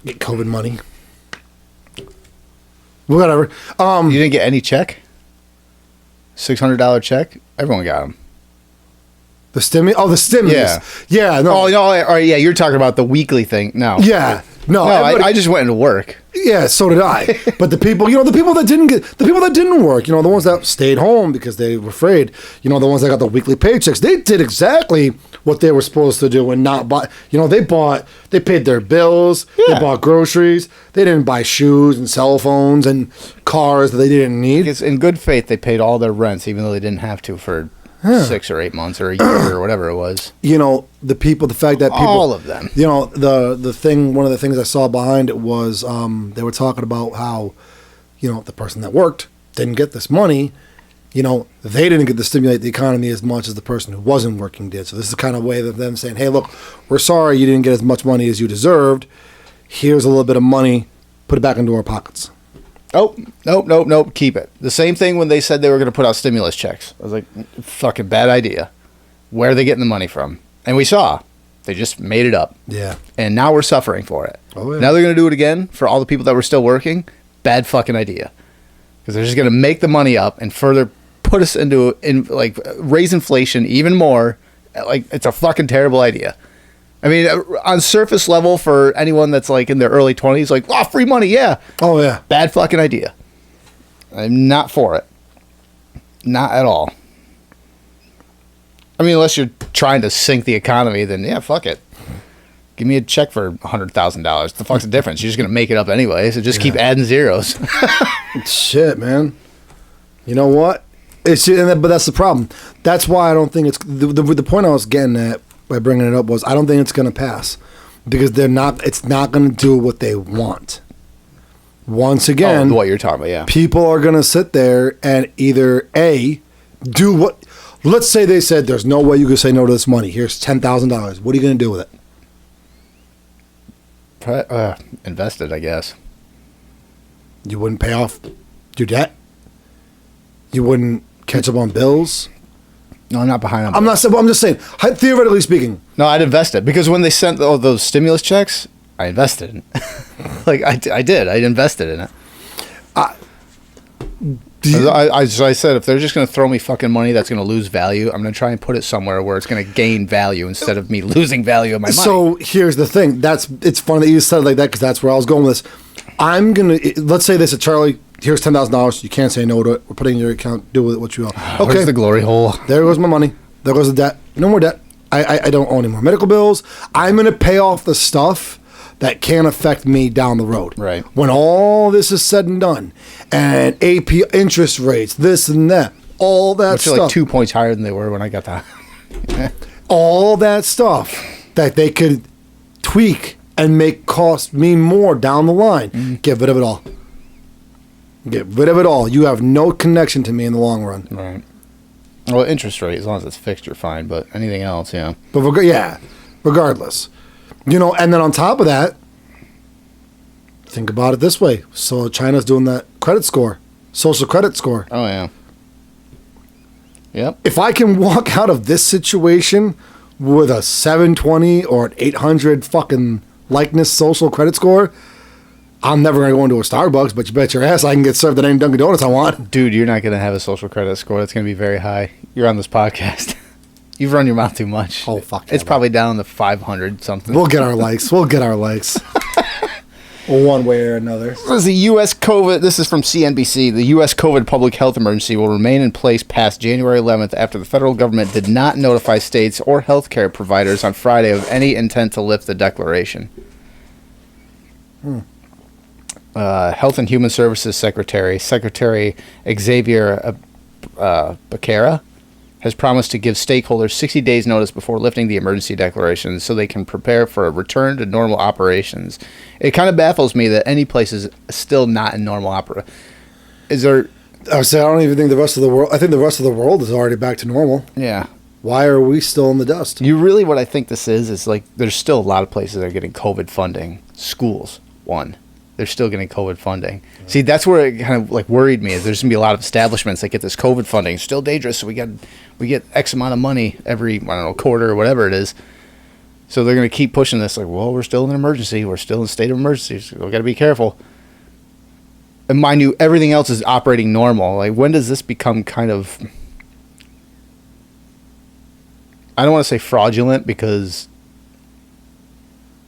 B: get COVID money. Whatever.
A: You didn't get any check? $600 check? Everyone got them.
B: The stimulus. Oh, the stimulus. Yeah. No.
A: Oh, no. All right, yeah, you're talking about the weekly thing. No.
B: Yeah. No.
A: No, I just went into work.
B: Yeah, so did I. But the people that didn't work, the ones that stayed home because they were afraid, the ones that got the weekly paychecks, they did exactly what they were supposed to do and not buy. They paid their bills,
A: Yeah.
B: they bought groceries, they didn't buy shoes and cell phones and cars that they didn't need.
A: Because in good faith, they paid all their rents, even though they didn't have to for 6 or 8 months or a year or whatever it was.
B: The fact that people,
A: All of them.
B: the thing, one of the things I saw behind it was they were talking about how, the person that worked didn't get this money, they didn't get to stimulate the economy as much as the person who wasn't working did. So this is the kind of way of them saying, hey, look, we're sorry you didn't get as much money as you deserved. Here's a little bit of money, put it back into our pockets.
A: Oh, nope. Keep it. The same thing when they said they were going to put out stimulus checks. I was like, fucking bad idea. Where are they getting the money from? And we saw. They just made it up.
B: Yeah.
A: And now we're suffering for it.
B: Oh, yeah.
A: Now they're going to do it again for all the people that were still working. Bad fucking idea. Because they're just going to make the money up and further put us into, raise inflation even more. Like, it's a fucking terrible idea. I mean, on surface level, for anyone that's like in their early 20s, like, oh, free money, yeah.
B: Oh, yeah.
A: Bad fucking idea. I'm not for it. Not at all. I mean, unless you're trying to sink the economy, then yeah, fuck it. Give me a check for $100,000. The fuck's the difference? You're just going to make it up anyway, so just keep adding zeros.
B: Shit, man. You know what? But that's the problem. That's why I don't think it's... The point I was getting at by bringing it up was I don't think it's going to pass. because it's not going to do what they want. Once again,
A: what you're talking about, yeah.
B: People are going to sit there and either do what. Let's say they said, "There's no way you can say no to this money. Here's $10,000. What are you going to do with it?"
A: Invest it, I guess.
B: You wouldn't pay off your debt. You wouldn't catch up on bills.
A: No, I'm not behind on
B: I'm just saying, theoretically speaking.
A: No, I'd invest it because when they sent all those stimulus checks, I invested in it. Like, I did. I invested in it. I said, if they're just going to throw me fucking money that's going to lose value, I'm going to try and put it somewhere where it's going to gain value instead of me losing value of my money.
B: So here's the thing. It's funny that you said it like that because that's where I was going with this. Let's say this at Charlie. Here's $10,000. You can't say no to it. We're putting it in your account. Do with it what you will. Okay.
A: Where's the glory hole?
B: There goes my money. There goes the debt. No more debt. I don't owe any more medical bills. I'm going to pay off the stuff that can affect me down the road.
A: Right.
B: When all this is said and done, and AP interest rates, this and that, all that
A: Which
B: stuff.
A: are like 2 points higher than they were when I got that.
B: All that stuff that they could tweak and make cost me more down the line. Get rid of it all. Get rid of it all. You have no connection to me in the long run.
A: Right. Well, interest rate, as long as it's fixed, you're fine. But anything else, yeah.
B: But regardless. You know, and then on top of that, think about it this way. So China's doing that credit score, social credit score.
A: Oh, yeah. Yep.
B: If I can walk out of this situation with a 720 or an 800 fucking likeness social credit score, I'm never going to go into a Starbucks, but you bet your ass I can get served at any Dunkin' Donuts I want.
A: Dude, you're not going to have a social credit score. That's going to be very high. You're on this podcast. You've run your mouth too much.
B: Oh, fuck.
A: It's probably down to 500 something.
B: We'll get our likes. One way or another.
A: This is the U.S. COVID. This is from CNBC. The U.S. COVID public health emergency will remain in place past January 11th after the federal government did not notify states or healthcare providers on Friday of any intent to lift the declaration. Health and Human Services Secretary Xavier Becerra has promised to give stakeholders 60 days notice before lifting the emergency declaration so they can prepare for a return to normal operations. It kind of baffles me that any place is still not in normal operation. Is there...
B: I don't even think the rest of the world... I think the rest of the world is already back to normal.
A: Yeah.
B: Why are we still in the dust?
A: What I think this is like there's still a lot of places that are getting COVID funding. Schools, one. They're still getting COVID funding. See, that's where it kind of like worried me. Is there's gonna be a lot of establishments that get this COVID funding. It's still dangerous, so we get X amount of money every quarter or whatever it is. So they're gonna keep pushing this. Like, well, we're still in an emergency. We're still in a state of emergency. So we got to be careful. And mind you, everything else is operating normal. Like, when does this become kind of? I don't want to say fraudulent because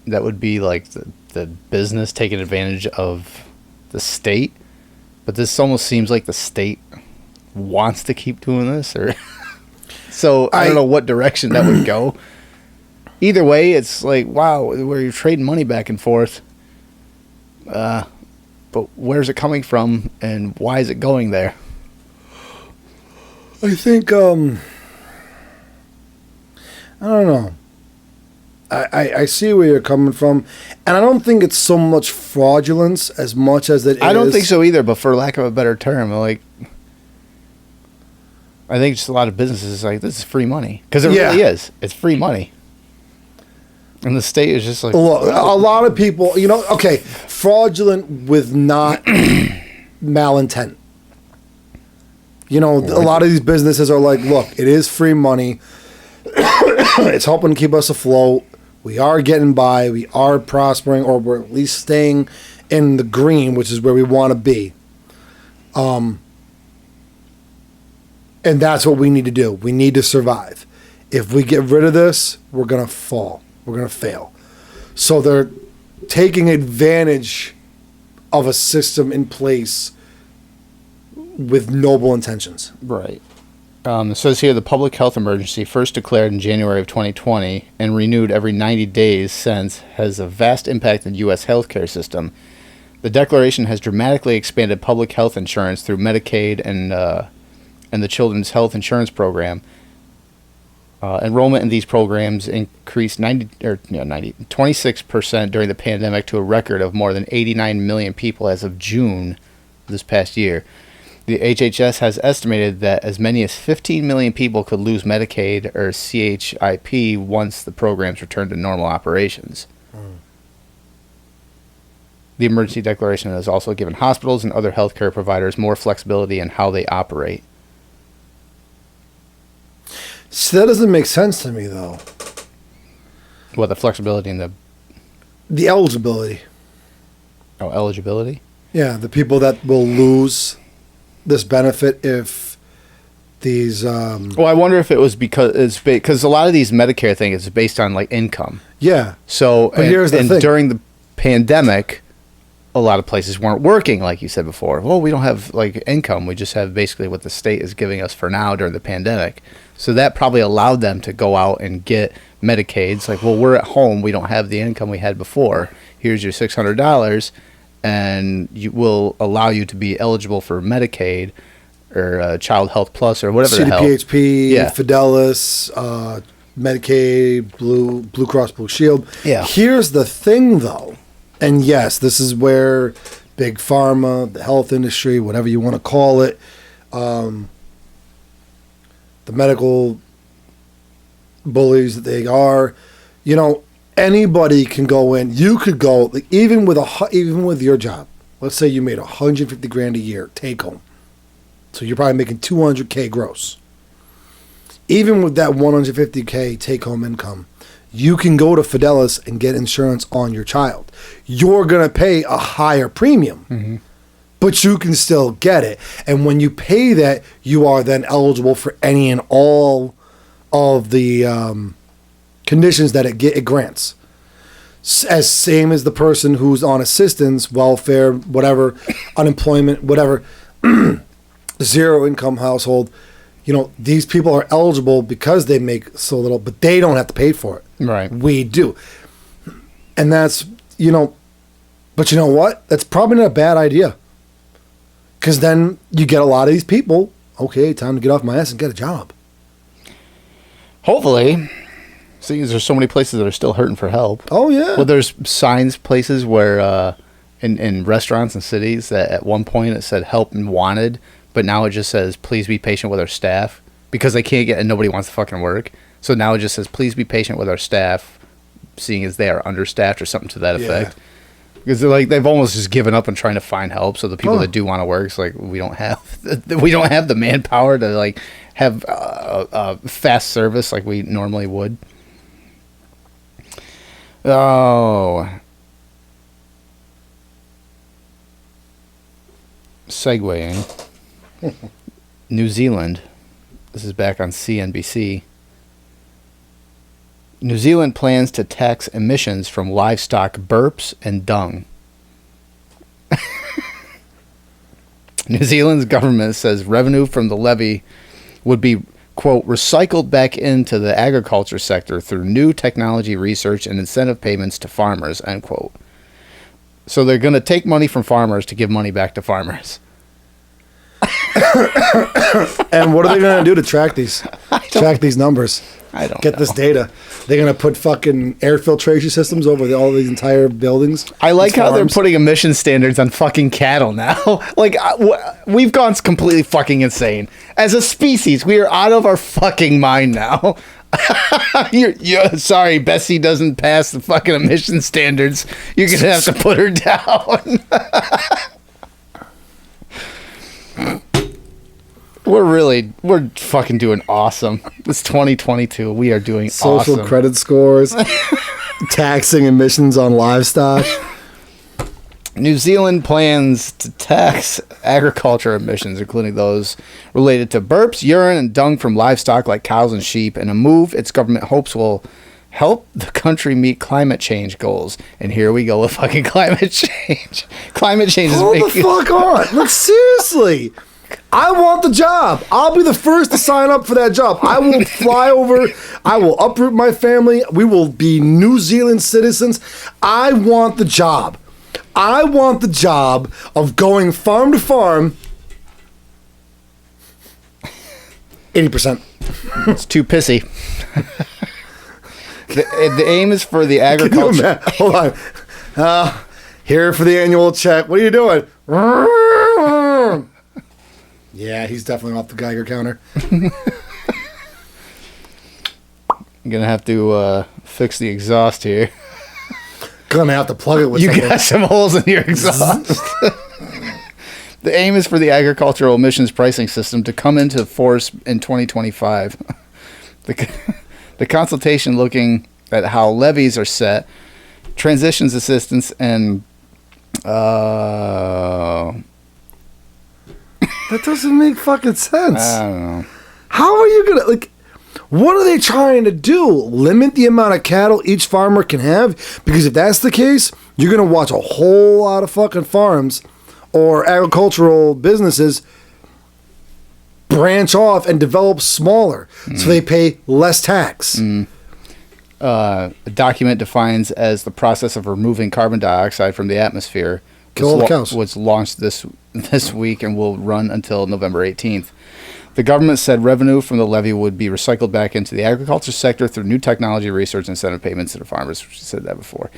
A: that would be like the business taking advantage of the state, but this almost seems like the state wants to keep doing this, or so I don't know what direction that would go. Either way, it's like, wow, where you're trading money back and forth, but where's it coming from and why is it going there?
B: I think I don't know. I see where you're coming from, and I don't think it's so much fraudulence as much as it is.
A: I don't think so either, but for lack of a better term, like, I think just a lot of businesses like, this is free money. Because it really is. It's free money. And the state is just like...
B: Well, a lot of people, fraudulent with not malintent. A lot of these businesses are like, look, it is free money. It's helping to keep us afloat. We are getting by. We are prospering, or we're at least staying in the green, which is where we want to be. And that's what we need to do. We need to survive. If we get rid of this, we're going to fall. We're going to fail. So they're taking advantage of a system in place with noble intentions.
A: Right. It says here the public health emergency, first declared in January of 2020 and renewed every 90 days since, has a vast impact on the U.S. healthcare system. The declaration has dramatically expanded public health insurance through Medicaid and the Children's Health Insurance Program. Enrollment in these programs increased 26% during the pandemic to a record of more than 89 million people as of June this past year. The HHS has estimated that as many as 15 million people could lose Medicaid or CHIP once the programs return to normal operations. The emergency declaration has also given hospitals and other healthcare providers more flexibility in how they operate.
B: So that doesn't make sense to me, though.
A: What, the flexibility and
B: the eligibility?
A: Oh, eligibility?
B: Yeah, the people that will lose this benefit if these.
A: Well, I wonder if it was because a lot of these Medicare things is based on like income.
B: Yeah.
A: So,
B: but here's the thing.
A: During the pandemic, a lot of places weren't working, like you said before. Well, we don't have like income. We just have basically what the state is giving us for now during the pandemic. So that probably allowed them to go out and get Medicaid. It's like, well, we're at home. We don't have the income we had before. Here's your $600, and will allow you to be eligible for Medicaid or Child Health Plus or whatever the hell.
B: CDPHP, Fidelis, Medicaid, Blue Cross Blue Shield.
A: Yeah.
B: Here's the thing, though. And yes, this is where big pharma, the health industry, whatever you want to call it, the medical bullies that they are, anybody can go in. You could go, like, even with your job. Let's say you made $150,000 a year take home, so you're probably making $200K gross. Even with that $150K take home income, you can go to Fidelis and get insurance on your child. You're gonna pay a higher premium. But you can still get it. And when you pay that, you are then eligible for any and all of the conditions that it grants. As same as the person who's on assistance, welfare, whatever, unemployment, whatever, zero income household. These people are eligible because they make so little, but they don't have to pay for it.
A: Right.
B: We do. And that's, but you know what? That's probably not a bad idea. Because then you get a lot of these people, okay, time to get off my ass and get a job.
A: Hopefully. Seeing as there's so many places that are still hurting for help.
B: Oh, yeah.
A: Well, there's signs places where in restaurants and cities that at one point it said help and wanted, but now it just says please be patient with our staff because they can't get and nobody wants to fucking work. So now it just says please be patient with our staff, seeing as they are understaffed or something to that effect. Because they've almost just given up on trying to find help. So the people that do want to work, it's like we don't have the manpower to like have fast service like we normally would. Oh, segueing. New Zealand. This is back on CNBC. New Zealand plans to tax emissions from livestock burps and dung. New Zealand's government says revenue from the levy would be, quote, recycled back into the agriculture sector through new technology research and incentive payments to farmers, end quote. So they're going to take money from farmers to give money back to farmers.
B: And what are they going to do to track these numbers?
A: I don't
B: get
A: know.
B: This data. They're going to put fucking air filtration systems over all these entire buildings.
A: I like how they're putting emission standards on fucking cattle now. Like, we've gone completely fucking insane. As a species, we are out of our fucking mind now. You're sorry, Bessie doesn't pass the fucking emission standards. You're going to have to put her down. We're fucking doing awesome. It's 2022. We are doing
B: social
A: awesome.
B: Credit scores, taxing emissions on livestock.
A: New Zealand plans to tax agriculture emissions, including those related to burps, urine, and dung from livestock like cows and sheep, in a move its government hopes will help the country meet climate change goals. And here we go with fucking climate change. Climate change is
B: Hold the fuck on. Look, seriously. I want the job. I'll be the first to sign up for that job. I will fly over. I will uproot my family. We will be New Zealand citizens. I want the job. I want the job of going farm to farm 80%.
A: It's too pissy. The aim is for the agriculture.
B: Hold on. Here for the annual check. What are you doing? Yeah, he's definitely off the Geiger counter.
A: I'm gonna have to fix the exhaust here.
B: Gonna have to plug it with
A: You
B: something.
A: got some holes in your exhaust. The aim is for the agricultural emissions pricing system to come into force in 2025. The consultation looking at how levies are set, transitions assistance, and
B: That doesn't make fucking sense.
A: I don't know.
B: How are you gonna like? What are they trying to do? Limit the amount of cattle each farmer can have? Because if that's the case, you're gonna watch a whole lot of fucking farms or agricultural businesses branch off and develop smaller, so they pay less tax.
A: A document defines as the process of removing carbon dioxide from the atmosphere.
B: Kill all the cows.
A: Was launched this week and will run until November 18th. The government said revenue from the levy would be recycled back into the agriculture sector through new technology research and incentive payments to the farmers. We said that before.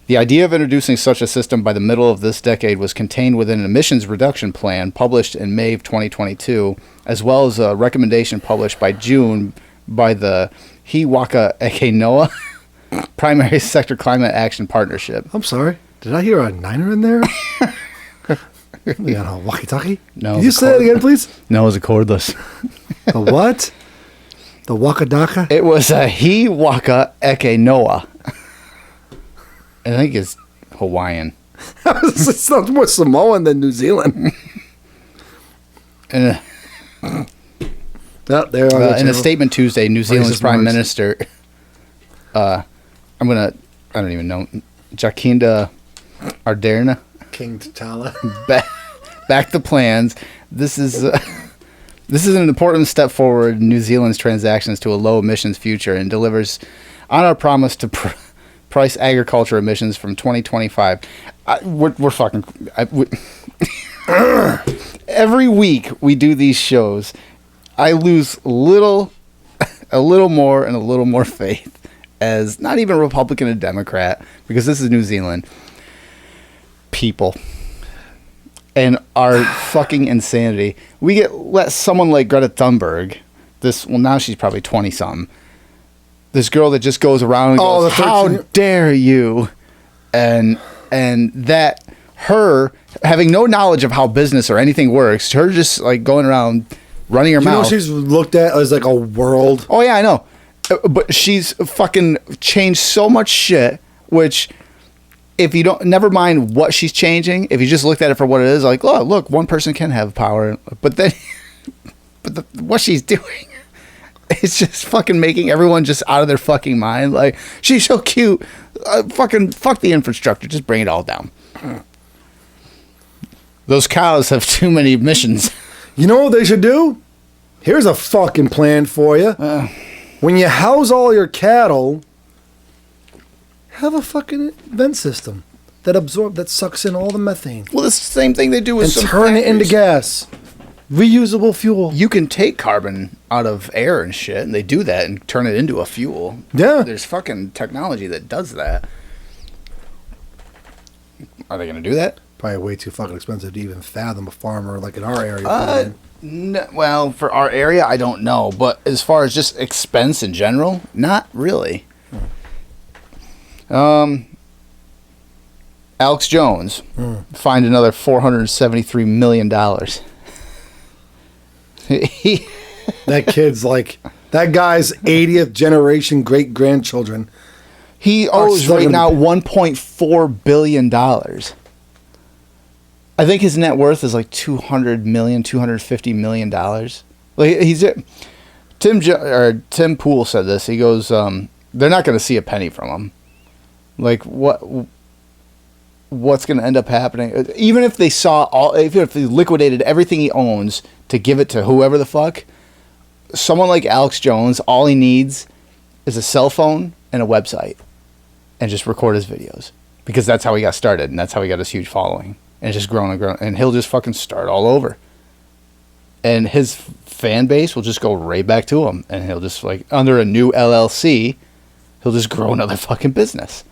A: The idea of introducing such a system by the middle of this decade was contained within an emissions reduction plan published in May of 2022, as well as a recommendation published by June by the Hiwaka Eke Noah Primary Sector Climate Action Partnership.
B: I'm sorry. Did I hear a niner in there? We got a walkie-talkie?
A: No,
B: Can you
A: it's a
B: say that again, please?
A: No, it was a cordless.
B: The what? The Wakadaka?
A: It was a Hiwaka Eke Noah. I think it's Hawaiian.
B: It sounds more Samoan than New Zealand.
A: And
B: There
A: in a statement Tuesday, New Zealand's
B: Racist
A: Prime
B: marks.
A: Minister, I don't even know, Jacinda Ardern,
B: King T'Challa.
A: back the plans. This is an important step forward in New Zealand's transactions to a low emissions future and delivers on our promise to price agriculture emissions from 2025. We're fucking. Every week we do these shows, I lose a little more and a little more faith as not even Republican and Democrat, because this is New Zealand, people and our fucking insanity. We let someone like Greta Thunberg, now she's probably 20 something. This girl that just goes around and goes, how dare you? And that her having no knowledge of how business or anything works, her just like going around running her mouth.
B: You know she's looked at as like a world.
A: Oh yeah, I know. But she's fucking changed so much shit, which if you don't, never mind what she's changing, if you just looked at it for what it is, like, oh, look, one person can have power. But then, what she's doing, it's just fucking making everyone just out of their fucking mind. Like, she's so cute. Fucking fuck the infrastructure. Just bring it all down. Those cows have too many emissions.
B: You know what they should do? Here's a fucking plan for you. When you house all your cattle, have a fucking vent system that sucks in all the methane.
A: Well, it's the same thing they do with
B: and
A: some
B: turn it into gas. Reusable fuel.
A: You can take carbon out of air and shit, and they do that and turn it into a fuel.
B: Yeah.
A: There's fucking technology that does that. Are they going to do that?
B: Probably way too fucking expensive to even fathom a farmer like in our area.
A: Well, for our area, I don't know. But as far as just expense in general, not really. Alex Jones fined another $473 million.
B: That kid's like, that guy's 80th generation great grandchildren.
A: He owes right now $1.4 billion. I think his net worth is like $200 million, $250 million. Like Tim Pool said this. He goes, they're not going to see a penny from him. Like what's going to end up happening? Even if they even if they liquidated everything he owns to give it to whoever the fuck, someone like Alex Jones, all he needs is a cell phone and a website, and just record his videos, because that's how he got started, and that's how he got his huge following, and it's just grown and grown, and he'll just fucking start all over. And his fan base will just go right back to him, and he'll just like under a new LLC, he'll just grow another fucking business.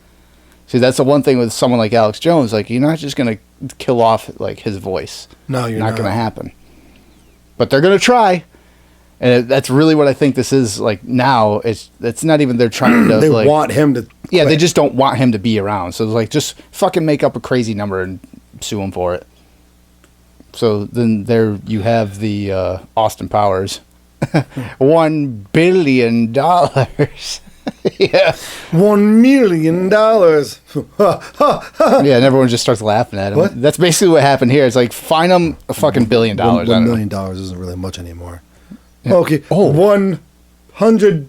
A: See, that's the one thing with someone like Alex Jones. Like, you're not just gonna kill off like his voice.
B: No, you're not.
A: Not gonna happen. But they're gonna try, and that's really what I think this is. Like now, it's not even they're trying to.
B: They
A: like,
B: want him to.
A: Yeah,
B: quit.
A: they just don't want him to be around. So it's like, just fucking make up a crazy number and sue him for it. So then there you have the Austin Powers, $1 billion. Yeah,
B: $1 million.
A: yeah, and everyone just starts laughing at him.
B: What?
A: That's basically what happened here. It's like, fine him a fucking $1 billion.
B: $1 million isn't really much anymore.
A: Yeah.
B: Okay.
A: Oh.
B: $100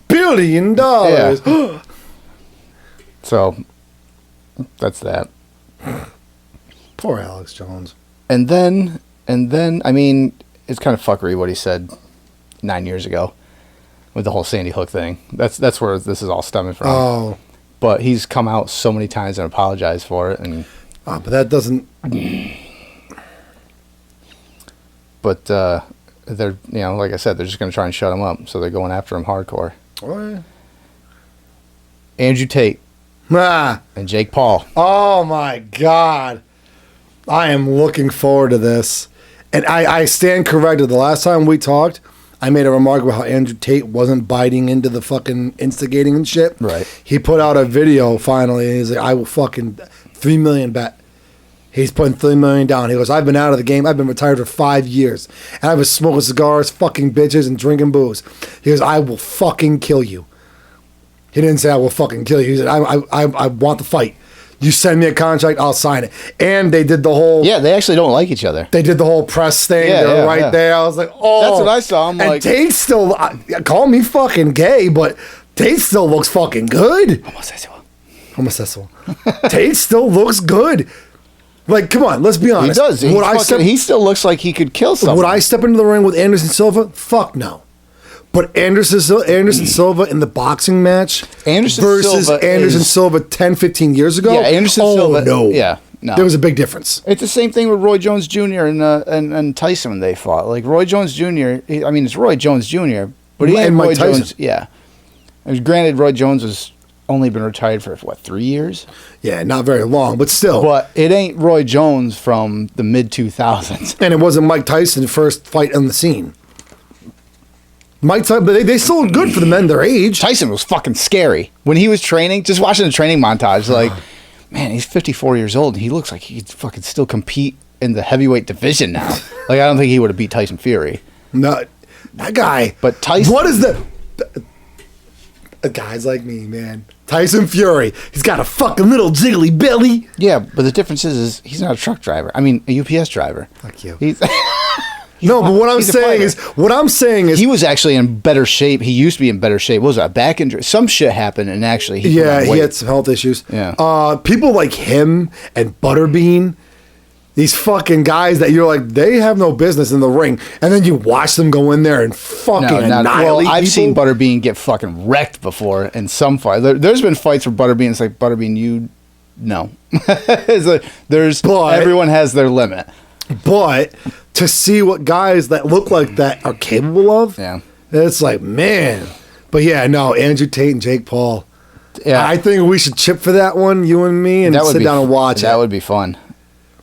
B: billion.
A: Yeah. So that's that.
B: Poor Alex Jones.
A: And then, I mean, it's kind of fuckery what he said 9 years ago with the whole Sandy Hook thing. That's where this is all stemming from.
B: Oh.
A: But he's come out so many times and apologized for it, and
B: But that doesn't.
A: but they're, like I said, they're just going to try and shut him up. So they're going after him hardcore.
B: Oh, yeah.
A: Andrew Tate
B: Ah.
A: and Jake Paul.
B: Oh my God. I am looking forward to this. And I stand corrected. The last time we talked, I made a remark about how Andrew Tate wasn't biting into the fucking instigating and shit.
A: Right.
B: He put out a video finally, and he's like, I will fucking $3 million bet. He's putting $3 million down. He goes, I've been out of the game. I've been retired for 5 years. And I've been smoking cigars, fucking bitches, and drinking booze. He goes, I will fucking kill you. He didn't say I will fucking kill you. He said, I want the fight. You send me a contract, I'll sign it. And they did the whole...
A: Yeah, they actually don't like each other.
B: They did the whole press thing.
A: Yeah,
B: They were
A: yeah,
B: right
A: yeah.
B: there. I was like, oh.
A: That's what I saw. I'm
B: and
A: like...
B: Tate still... call me fucking gay, but Tate still looks fucking good. Homosexual. Tate still looks good. Like, come on, let's be honest.
A: He does. He still looks like he could kill someone.
B: Would I step into the ring with Anderson Silva? Fuck no. But Anderson Silva in the boxing match versus Anderson Silva 10, 15 years ago?
A: Yeah, Anderson Silva.
B: No.
A: Yeah, no.
B: There was a big difference.
A: It's the same thing with Roy Jones Jr. and Tyson when they fought. Like, Roy Jones Jr., it's Roy Jones Jr., but he ain't
B: And Mike
A: Roy
B: Tyson.
A: Jones. Yeah. And granted, Roy Jones has only been retired for, 3 years?
B: Yeah, not very long, but still.
A: But it ain't Roy Jones from the mid-2000s.
B: And it wasn't Mike Tyson's first fight on the scene. Mike Tyson, but they still look good for the men their age.
A: Tyson was fucking scary. When he was training, just watching the training montage, like, man, he's 54 years old, and he looks like he could fucking still compete in the heavyweight division now. Like, I don't think he would have beat Tyson Fury.
B: No, that guy.
A: But Tyson...
B: What is the guys like me, man? Tyson Fury. He's got a fucking little jiggly belly.
A: Yeah, but the difference is he's not a truck driver. I mean, a UPS driver.
B: Fuck you.
A: He's...
B: No, but what I'm saying is
A: he was actually in better shape. He used to be in better shape. What was that? A back injury? Some shit happened, and actually, he
B: had some health issues.
A: Yeah.
B: People like him and Butterbean, these fucking guys that you're like, they have no business in the ring, and then you watch them go in there and fucking annihilate
A: I've
B: people.
A: seen Butterbean get fucking wrecked before in some fight. There's been fights where Butterbean, it's like, Butterbean, no. It's like, everyone has their limit.
B: But to see what guys that look like that are capable of, it's like, man. But yeah, no, Andrew Tate and Jake Paul. Yeah, I think we should chip for that one, you and me, and sit down and watch it.
A: That would be fun.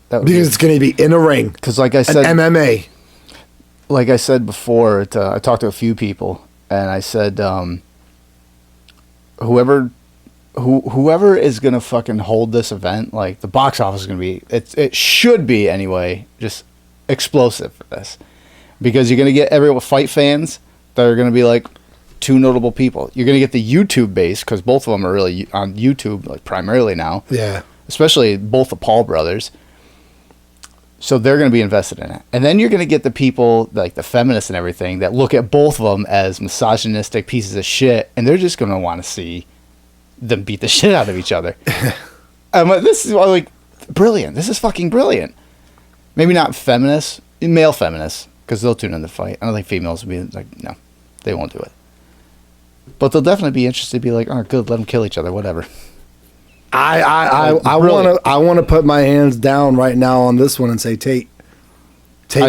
B: Because it's going to be in a ring.
A: Because like I said,
B: MMA.
A: Like I said before, I talked to a few people, and I said, whoever is gonna fucking hold this event, like the box office is gonna be, it should be anyway, just explosive for this, because you're gonna get everyone fight fans that are gonna be like two notable people. You're gonna get the YouTube base, because both of them are really on YouTube, like primarily now.
B: Yeah.
A: Especially both the Paul brothers. So they're going to be invested in it. And then you're going to get the people, like the feminists and everything, that look at both of them as misogynistic pieces of shit, and they're just going to want to see them beat the shit out of each other. This is like brilliant. This is fucking brilliant. Maybe not feminists, male feminists, because they'll tune in the fight. I don't think females will be like, no, they won't do it. But they'll definitely be interested to be like, oh, good, let them kill each other, whatever.
B: I want to put my hands down right now on this one and say Tate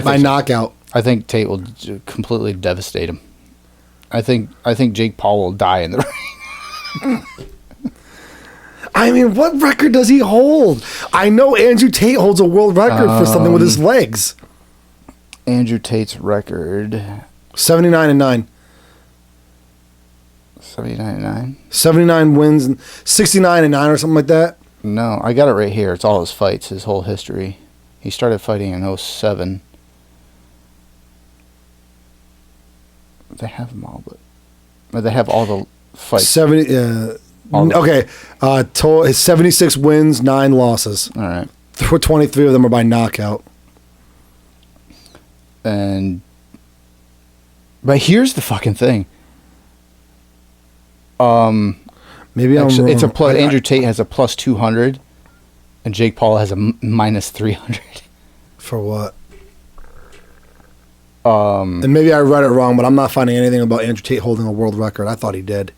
B: my knockout.
A: I think Tate will completely devastate him. I think Jake Paul will die in the ring.
B: I mean, what record does he hold? I know Andrew Tate holds a world record for something with his legs.
A: Andrew Tate's record
B: 79-9.
A: 79-9.
B: 79 wins and 69-9 or something like that.
A: No, I got it right here. It's all his fights, his whole history. He started fighting in 07. They have them all, but they have all the fights.
B: 70. Okay. His 76 wins, 9 losses.
A: All right.
B: 23 of them are by knockout.
A: But here's the fucking thing.
B: Maybe
A: actually,
B: I'm
A: it's a
B: wrong.
A: plus. Andrew Tate has a plus 200, and Jake Paul has a minus 300.
B: For what? And maybe I read it wrong, but I'm not finding anything about Andrew Tate holding a world record. I thought he did.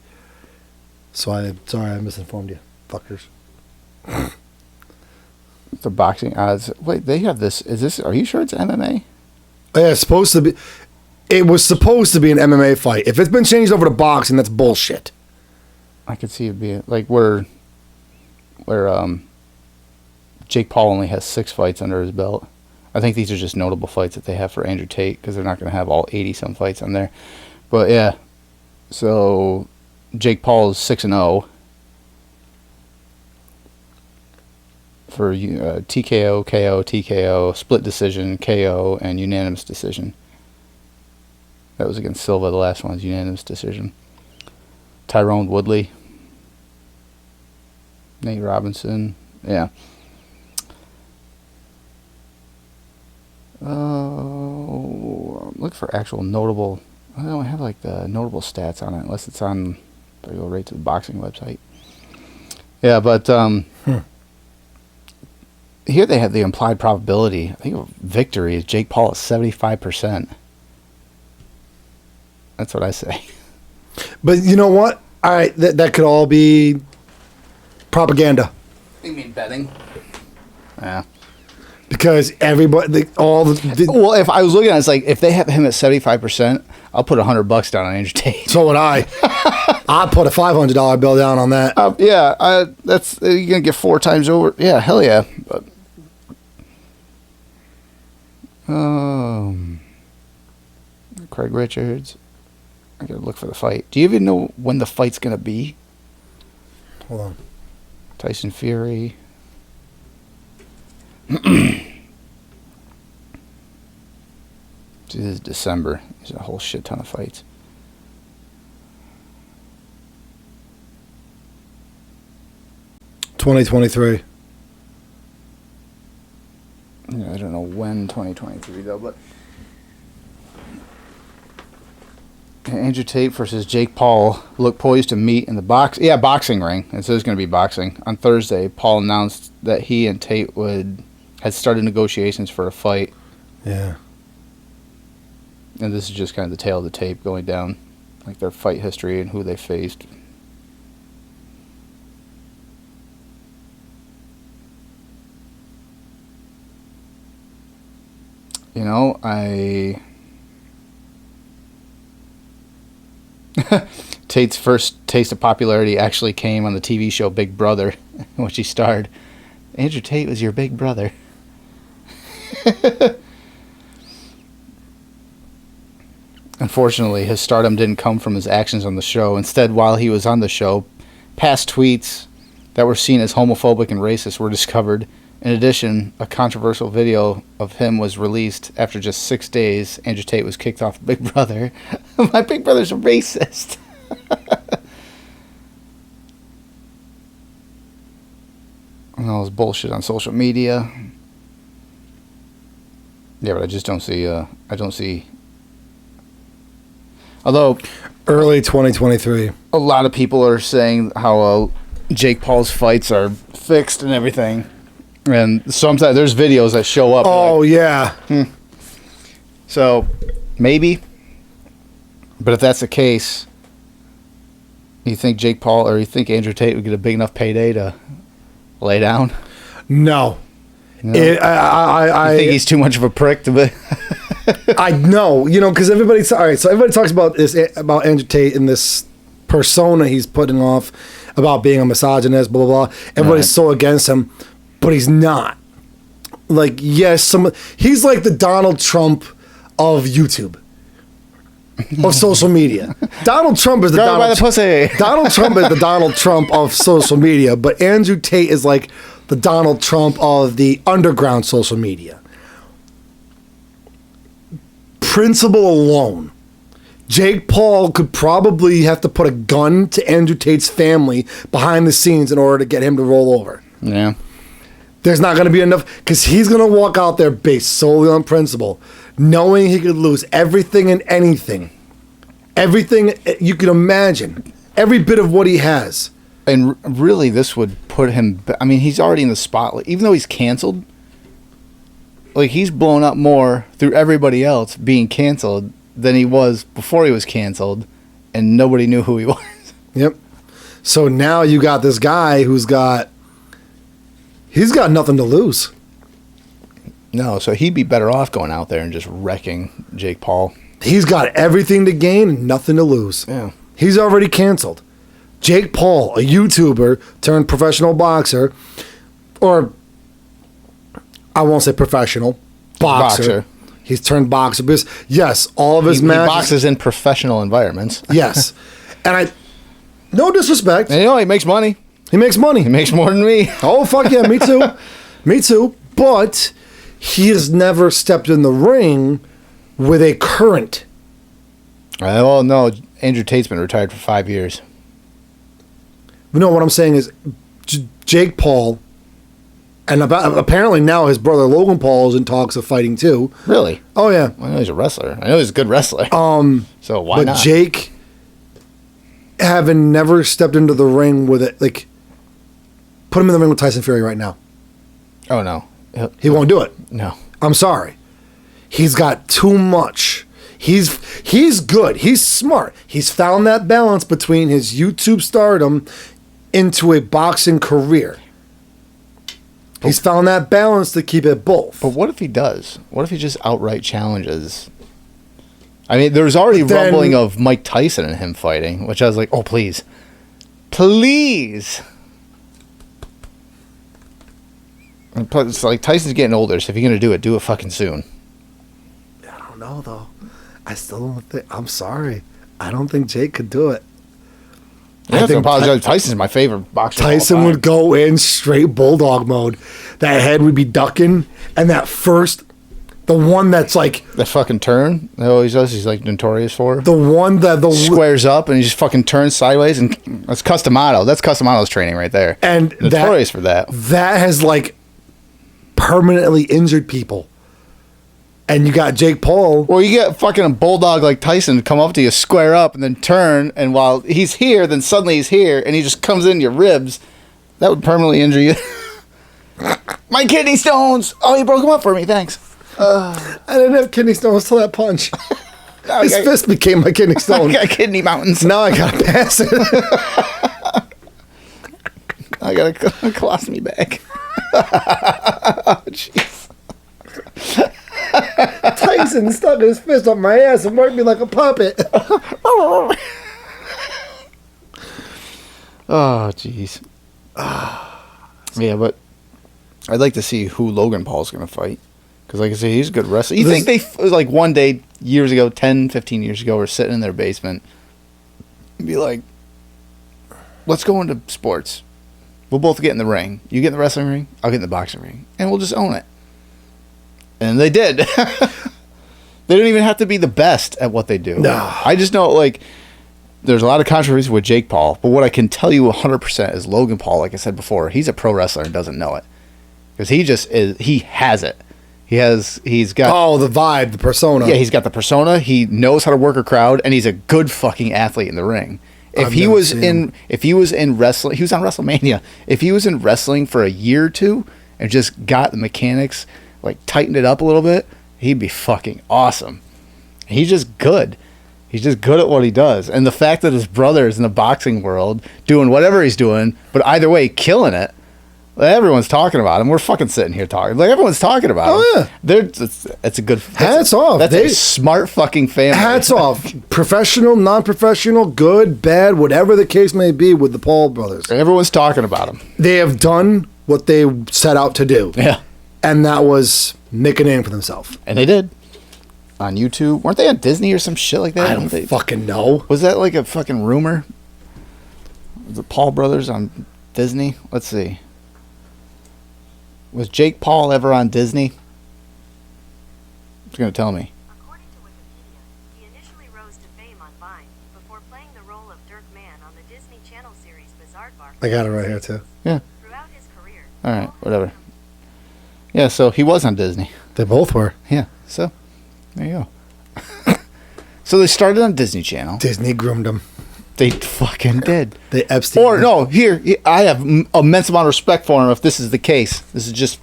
B: So sorry I misinformed you, fuckers.
A: The boxing odds. Wait, they have this. Are you sure it's MMA?
B: Yeah, it's supposed to be. It was supposed to be an MMA fight. If it's been changed over to boxing, that's bullshit.
A: I could see it being like where Jake Paul only has 6 fights under his belt. I think these are just notable fights that they have for Andrew Tate because they're not going to have all 80-some fights on there. But yeah, so Jake Paul is 6-0 for TKO, KO, TKO, split decision, KO, and unanimous decision. That was against Silva. The last one was unanimous decision. Tyrone Woodley, Nate Robinson, yeah. Look for actual notable. I don't have like the notable stats on it unless it's on. I go right to the boxing website. Yeah, but here they have the implied probability. I think of victory is Jake Paul is 75%. That's what I say.
B: But you know what? All right, that could all be propaganda.
A: You mean betting? Yeah.
B: Because everybody,
A: well, if I was looking at it, it's like if they have him at 75%, I'll put $100 down on Andrew Tate.
B: So would I. I put a $500 bill down on that.
A: Yeah, that's you're gonna get 4 times over. Yeah, hell yeah. But Craig Richards. I gotta look for the fight. Do you even know when the fight's gonna be?
B: Hold on.
A: Tyson Fury. This is December. There's a whole shit ton of fights.
B: $2023.
A: Yeah, I don't know when 2023 though, but Andrew Tate versus Jake Paul look poised to meet in the boxing ring. It says it's going to be boxing. On Thursday, Paul announced that he and Tate had started negotiations for a fight.
B: Yeah.
A: And this is just kind of the tail of the tape going down, like their fight history and who they faced. You know, Tate's first taste of popularity actually came on the TV show Big Brother, in which he starred. Andrew Tate was your big brother. Unfortunately, his stardom didn't come from his actions on the show. Instead, while he was on the show, past tweets that were seen as homophobic and racist were discovered. In addition, a controversial video of him was released. After just 6 days, Andrew Tate was kicked off Big Brother. My big brother's a racist. And all this bullshit on social media. Yeah, but I just don't see. Although
B: early 2023,
A: a lot of people are saying how Jake Paul's fights are fixed and everything. And sometimes there's videos that show up.
B: Oh, like, yeah.
A: So, maybe. But if that's the case, you think Jake Paul or you think Andrew Tate would get a big enough payday to lay down?
B: No.
A: I think he's too much of a prick to be.
B: I know, because everybody. All right, so everybody talks about this about Andrew Tate and this persona he's putting off about being a misogynist, blah blah blah. Everybody's so against him, but he's not. Like, yes, he's like the Donald Trump of YouTube, of social media. Donald Trump is the
A: Grab by the pussy.
B: Donald Trump is the Donald Trump of social media, but Andrew Tate is like the Donald Trump of the underground social media. Principle alone, Jake Paul could probably have to put a gun to Andrew Tate's family behind the scenes in order to get him to roll over.
A: Yeah.
B: There's not going to be enough, because he's going to walk out there based solely on principle, knowing he could lose everything and anything. Everything you can imagine. Every bit of what he has.
A: And really, this would put him... I mean, he's already in the spotlight. Even though he's canceled, like, he's blown up more through everybody else being canceled than he was before he was canceled, and nobody knew who he was.
B: Yep. So now you got this guy he's got nothing to lose.
A: No, so he'd be better off going out there and just wrecking Jake Paul.
B: He's got everything to gain and nothing to lose.
A: Yeah.
B: He's already canceled. Jake Paul, a YouTuber turned professional boxer, or I won't say professional, boxer. He's turned boxer because, yes, all of his matches.
A: He boxes in professional environments.
B: Yes. And no disrespect.
A: And he makes money.
B: He makes money.
A: He makes more than me.
B: Oh, fuck yeah, me too. Me too. But he has never stepped in the ring with a current.
A: Well, no, Andrew Tate's been retired for 5 years.
B: No, what I'm saying is Jake Paul, and apparently now his brother Logan Paul is in talks of fighting too.
A: Really?
B: Oh yeah.
A: I know he's a wrestler. I know he's a good wrestler. So why not?
B: But Jake, having never stepped into the ring with it, like, put him in the ring with Tyson Fury right now.
A: Oh no,
B: he won't do it.
A: No,
B: I'm sorry. He's got too much. He's good. He's smart. He's found that balance between his YouTube stardom into a boxing career. He's found that balance to keep it both.
A: But what if he does? What if he just outright challenges? I mean, there was already rumbling of Mike Tyson and him fighting, which I was like, oh, please. Please. And plus, it's like Tyson's getting older, so if you're going to do it fucking soon.
B: I don't know, though. I still don't think... I'm sorry. I don't think Jake could do it.
A: I have to apologize. Tyson's my favorite boxer.
B: Tyson would go in straight bulldog mode. That head would be ducking, and that first... The one that's like...
A: That fucking turn that he always does, he's like notorious for.
B: The one that...
A: Squares up and he just fucking turns sideways, and that's Customato. That's Customato's training right there.
B: And
A: notorious for that.
B: That has like permanently injured people. And you got Jake Paul.
A: Well, you get fucking a bulldog like Tyson to come up to you, square up, and then turn, and while he's here, then suddenly he's here, and he just comes in your ribs. That would permanently injure you. My kidney stones! Oh, you broke them up for me, thanks.
B: I didn't have kidney stones till that punch. His fist became my kidney stone.
A: I got kidney mountains.
B: Now I gotta pass it.
A: I got a colostomy bag. Oh, jeez.
B: Tyson stuck his fist up my ass and worked me like a puppet.
A: Oh, jeez. Yeah, but I'd like to see who Logan Paul's going to fight. Because, like I say, he's a good wrestler. You think they, like, one day, years ago, 10, 15 years ago, were sitting in their basement and be like, let's go into sports. We'll both get in the ring. You get in the wrestling ring, I'll get in the boxing ring. And we'll just own it. And they did. They don't even have to be the best at what they do.
B: No.
A: I just know, like, there's a lot of controversy with Jake Paul, but what I can tell you 100% is Logan Paul, like I said before, he's a pro wrestler and doesn't know it. Because he just is, he has it. He's got...
B: Oh, the vibe, the persona.
A: Yeah, he's got the persona, he knows how to work a crowd, and he's a good fucking athlete in the ring. If he was in wrestling, he was on WrestleMania. If he was in wrestling for a year or two and just got the mechanics, like tightened it up a little bit, he'd be fucking awesome. He's just good. He's just good at what he does. And the fact that his brother is in the boxing world doing whatever he's doing, but either way, killing it, Everyone's talking about him. We're fucking sitting here talking. Like, everyone's talking about him.
B: Oh, yeah.
A: It's a good...
B: Hats off.
A: That's a smart fucking family.
B: Hats off. Professional, non-professional, good, bad, whatever the case may be with the Paul brothers.
A: Everyone's talking about him.
B: They have done what they set out to do.
A: Yeah.
B: And that was make a name for themselves.
A: And they did. On YouTube. Weren't they on Disney or some shit like that?
B: I don't fucking know.
A: Was that like a fucking rumor? The Paul brothers on Disney? Let's see. Was Jake Paul ever on Disney? Who's going to tell me?
C: According to Wikipedia, he initially rose to fame on Vine before playing the role of Dirk Mann on the Disney Channel series Bizaardvark.
B: I got it right here, too.
A: Yeah.
C: Throughout his career,
A: All right, whatever. Yeah, so he was on Disney.
B: They both were.
A: Yeah, so there you go. So they started on Disney Channel.
B: Disney groomed them.
A: They fucking did.
B: They Epstein.
A: Or no, here I have immense amount of respect for him if this is the case. This is just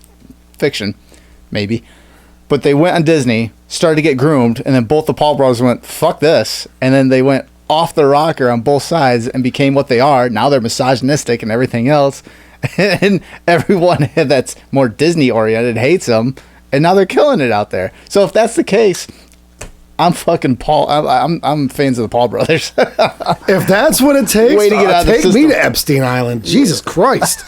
A: fiction, maybe. But they went on Disney, started to get groomed, and then both the Paul brothers went, fuck this. And then they went off the rocker on both sides and became what they are. Now they're misogynistic and everything else. And everyone that's more Disney oriented hates them. And now they're killing it out there. So if that's the case, I'm fucking Paul. I'm fans of the Paul brothers.
B: If that's what it takes,
A: Way to get out of the
B: take
A: system.
B: me to Epstein Island. Jesus Christ.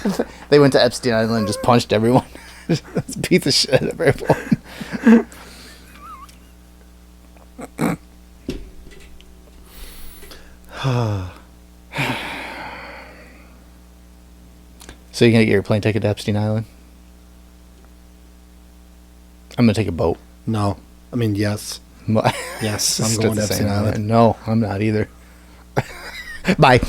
A: They went to Epstein Island and just punched everyone. Just beat the shit out of everyone. So you gonna get your plane ticket to Epstein Island? I'm gonna take a boat.
B: No. I mean, yes. Yes, I'm
A: It's
B: going to
A: the
B: Epstein
A: same.
B: Island.
A: No, I'm not either. Bye.